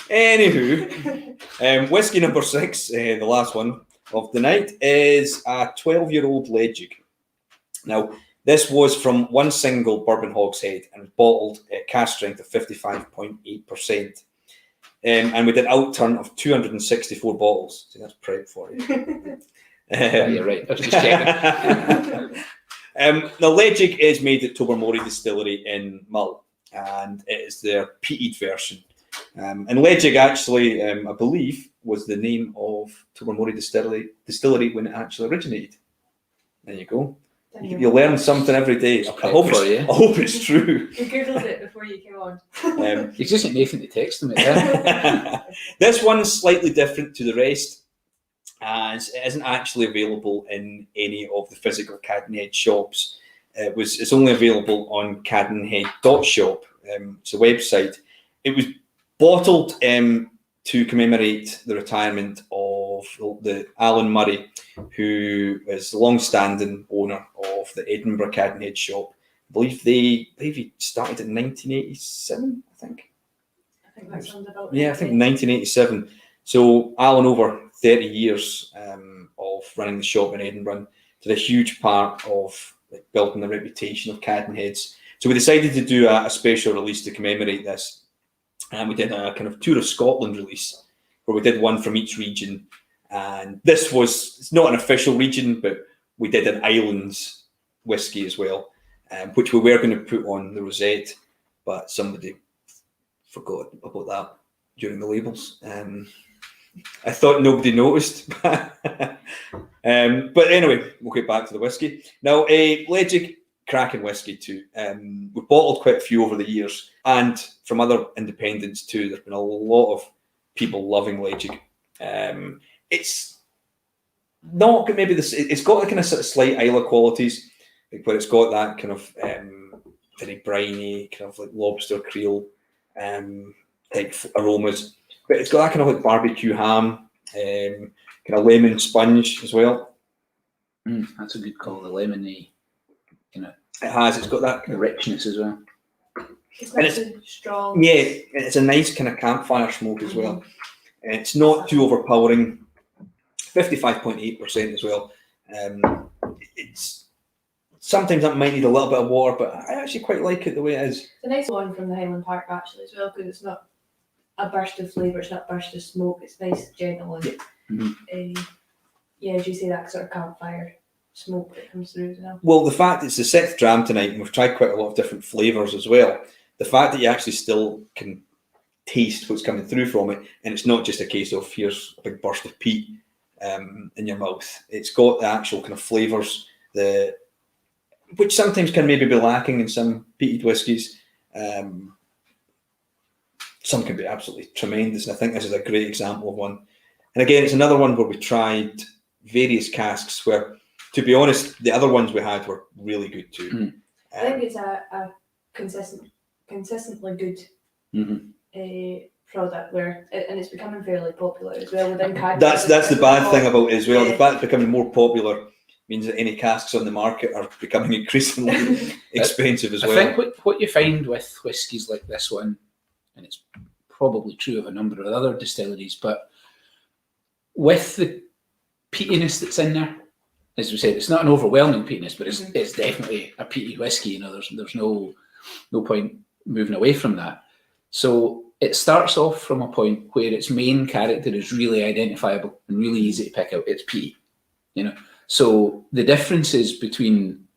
Anywho, whiskey number 6, the last one of the night, is a 12-year-old Ledaig. Now, this was from one single bourbon hogshead and was bottled at cask strength of 55.8%. And we did outturn of 264 bottles. So that's proud for you. Yeah, you're right. I was just checking. Now, Ledaig is made at Tobermory Distillery in Mull, and it is their peated version. And Ledaig actually, I believe, was the name of Tobermory Distillery when it actually originated. There you go. You learn something every day. I hope it's true. You googled it before you came on. You just need Nathan to text him. Yeah. This one's slightly different to the rest, as it isn't actually available in any of the physical Cadenhead shops. It's only available on Cadenhead.shop. It's a website. It was bottled to commemorate the retirement of the Alan Murray, who is the long-standing owner of the Edinburgh Cadenhead shop. I believe he started in 1987, I think. I think that sounds about Yeah, I think 1987. So Alan, over 30 years of running the shop in Edinburgh, did a huge part of building the reputation of Cadenheads. So we decided to do a special release to commemorate this. And we did a kind of tour of Scotland release, where we did one from each region. And this it's not an official region, but we did an islands whiskey as well, which we were going to put on the rosette, but somebody forgot about that during the labels. I thought nobody noticed. But anyway, we'll get back to the whiskey. Now, Ledaig, cracking whiskey too. We've bottled quite a few over the years, and from other independents too. There's been a lot of people loving Ledaig. It's not maybe this. It's got a kind of slight Islay qualities, but it's got that kind of very briny, kind of like lobster creole type aromas. But it's got that kind of like barbecue ham, kind of lemon sponge as well. That's a good call. The lemony, It has. It's got that kind of richness as well. It's not too strong. Yeah, it's a nice kind of campfire smoke as well. And it's not too overpowering. 55.8% as well. It's sometimes that might need a little bit of water, but I actually quite like it the way it is. It's a nice one from the Highland Park actually as well, because it's not a burst of flavour, it's not a burst of smoke. It's nice, gentle, and as you say, that sort of campfire smoke that comes through as well. Well, the fact it's the 6th dram tonight, and we've tried quite a lot of different flavours as well. The fact that you actually still can taste what's coming through from it, and it's not just a case of here's a big burst of peat in your mouth. It's got the actual kind of flavours, which sometimes can maybe be lacking in some peated whiskies. Some can be absolutely tremendous, and I think this is a great example of one. And again, it's another one where we tried various casks where, to be honest, the other ones we had were really good too. I think it's a consistently good product and it's becoming fairly popular as well within Cadenhead. That's the bad thing about it as well. The fact it's becoming more popular means that any casks on the market are becoming increasingly expensive as well. I think what you find with whiskies like this one, and it's probably true of a number of other distilleries, but with the peatiness that's in there, as we said, it's not an overwhelming peatiness, but it's definitely a peaty whiskey. There's no point moving away from that. So it starts off from a point where its main character is really identifiable and really easy to pick out. It's peaty, So the differences between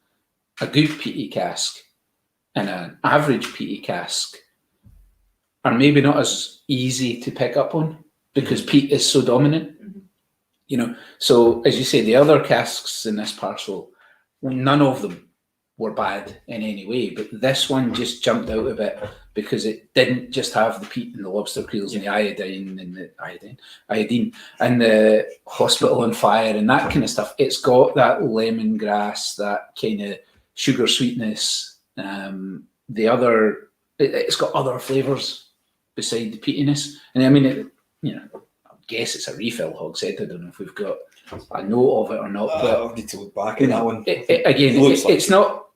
a good peaty cask and an average peaty cask are maybe not as easy to pick up on because peat is so dominant. So as you say, the other casks in this parcel, none of them were bad in any way, but this one just jumped out a bit because it didn't just have the peat and the lobster creels and the iodine and the hospital on fire and that kind of stuff. It's got that lemongrass, that kind of sugar sweetness. It's got other flavours beside the peatiness, and I mean, I guess it's a refill hogshead. I don't know if we've got a note of it or not, but I need to look back at that one. It's not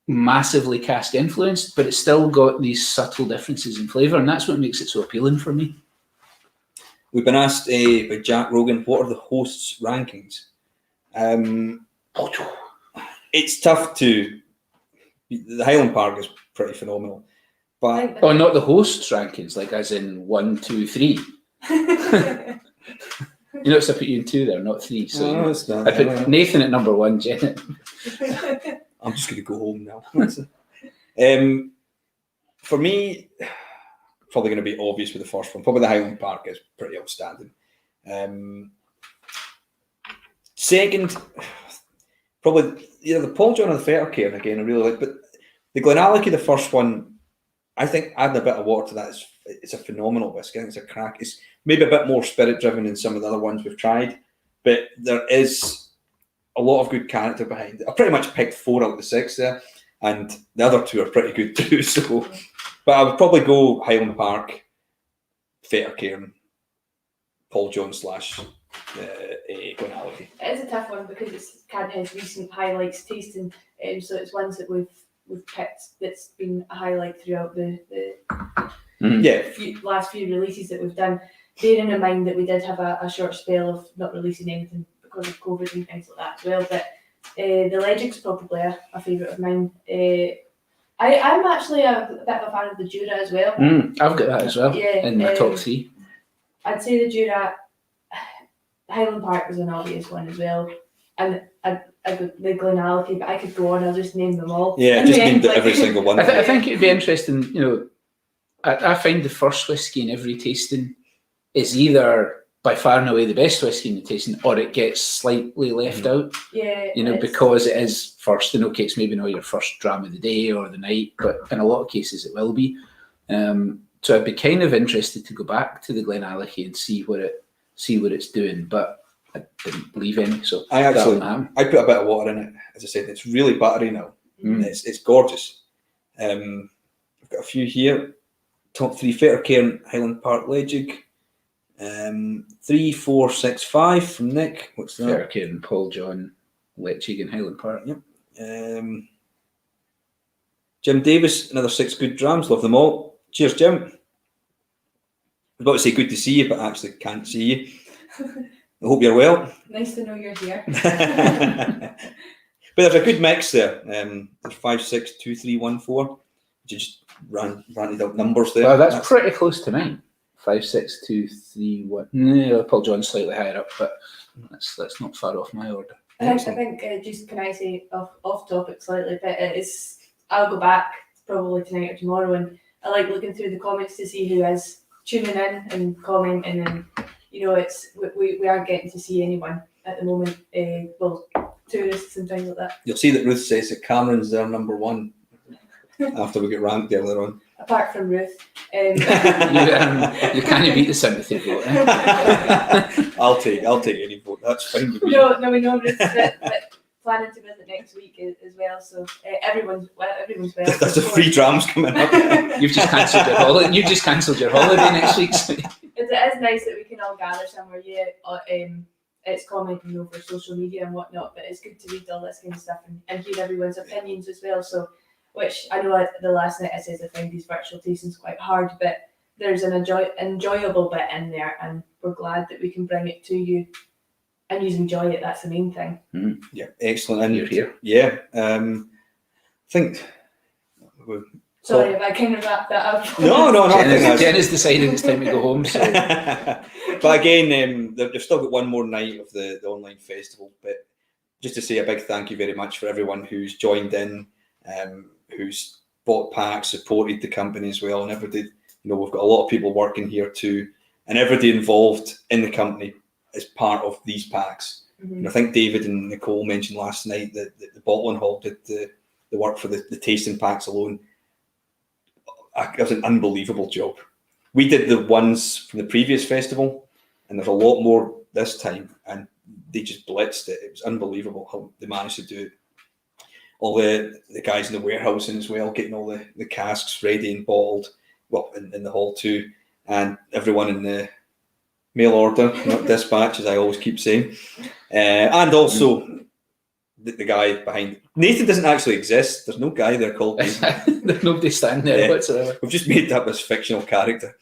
massively cask influenced, but it's still got these subtle differences in flavour, and that's what makes it so appealing for me. We've been asked by Jack Rogan, what are the hosts' rankings? It's tough to. The Highland Park is pretty phenomenal, but not the hosts' rankings, like as in 1, 2, 3. So I put you in 2 there, not 3. So I put Nathan at number 1, Jen. I'm just going to go home now. For me, probably going to be obvious with the first one. Probably the Highland Park is pretty outstanding. Second, probably the Paul John and the Fettercairn again. I really like, but the Glenallachie, the first one, I think adding a bit of water to that it's a phenomenal whiskey. I think it's a crack. It's maybe a bit more spirit driven than some of the other ones we've tried, but there is a lot of good character behind it. I pretty much picked 4 out of the 6 there, and the other 2 are pretty good too. So, but I would probably go Highland Park, Fettercairn, Paul John / Glenallachie. It is a tough one because it's Cadenhead's recent highlights tasting, so it's ones that we've picked that's been a highlight throughout the last few releases that we've done. Bearing in mind that we did have a short spell of not releasing anything because of COVID and things like that as well, but the Ledaig's probably a favourite of mine. I'm actually a bit of a fan of the Jura as well. I've got that as well in my top 3. I'd say the Jura. Highland Park was an obvious one as well, and the Glenallachie, but I could go on. I'll just name them all. Yeah, just named every single one. I think it'd be interesting. I find the first whiskey in every tasting is either by far and away the best whiskey in the tasting, or it gets slightly left out. Yeah, because it is first. Okay, it's maybe not your first dram of the day or the night, but in a lot of cases it will be. So I'd be kind of interested to go back to the Glenallachie and see what it's doing, but I didn't believe any. So I put a bit of water in it. As I said, it's really buttery now. It's gorgeous. I've got a few here. top 3 Fettercairn, Highland Park, Ledaig. 3, 4, 6, 5 from Nick. What's that? Fettercairn, Paul John, Ledaig and Highland Park. Yep. Jim Davis, another 6 good drams. Love them all. Cheers, Jim. I was about to say good to see you, but actually can't see you. I hope you're well. Nice to know you're here. But there's a good mix there. There's 5, 6, 2, 3, 1, 4. You just ranted out numbers there. Well, that's pretty close to mine. 5, 6, 2, 3, 1. No, Paul John's slightly higher up, but that's not far off my order. I think just can I say off topic slightly, but I'll go back probably tonight or tomorrow, and I like looking through the comments to see who is tuning in and commenting, and it's we aren't getting to see anyone at the moment. Well, tourists and things like that. You'll see that Ruth says that Cameron's their number 1 after we get ranked earlier on. Apart from Ruth. You can't beat the sympathy vote. Eh? I'll take any vote. That's fine with me. No, we know Ruth's but planning to visit next week as well. So everyone's well. There's a free drams coming up. You've just cancelled your holiday. You've just cancelled your holiday next week. It is nice that we can all gather somewhere. Yeah, it's commenting over social media and whatnot, but it's good to read all this kind of stuff and hear everyone's opinions as well. So, which I know the last night I said I find these virtual tastings quite hard, but there's an enjoyable bit in there, and we're glad that we can bring it to you and you enjoy it. That's the main thing. Yeah, excellent. And you're here. Yeah, I think. Sorry if I kind of wrapped that up. No. Jen has decided it's time to go home. So. But again, they've still got one more night of the online festival. But just to say a big thank you very much for everyone who's joined in, who's bought packs, supported the company as well, and everybody. We've got a lot of people working here too, and everybody involved in the company is part of these packs. Mm-hmm. I think David and Nicole mentioned last night that the bottling hall did the work for the tasting packs alone. It was an unbelievable job. We did the ones from the previous festival, and there's a lot more this time, and they just blitzed it. It was unbelievable how they managed to do it. All the guys in the warehousing as well, getting all the casks ready and bottled, well, in the hall too, and everyone in the mail order, not dispatch, as I always keep saying, and also the guy behind. Nathan doesn't actually exist. There's no guy there called Nathan. There's nobody standing there whatsoever. We've just made up this fictional character.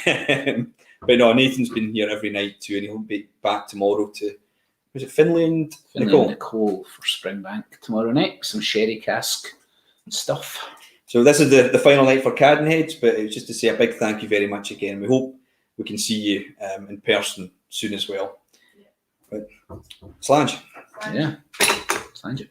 But no, Nathan's been here every night too, and he'll be back tomorrow to, was it Finlay and Nicole? Nicole for Springbank tomorrow night. Some sherry cask and stuff. So this is the final night for Cadenhead, but it was just to say a big thank you very much again. We hope we can see you in person soon as well. But Slange. Yeah, Slange.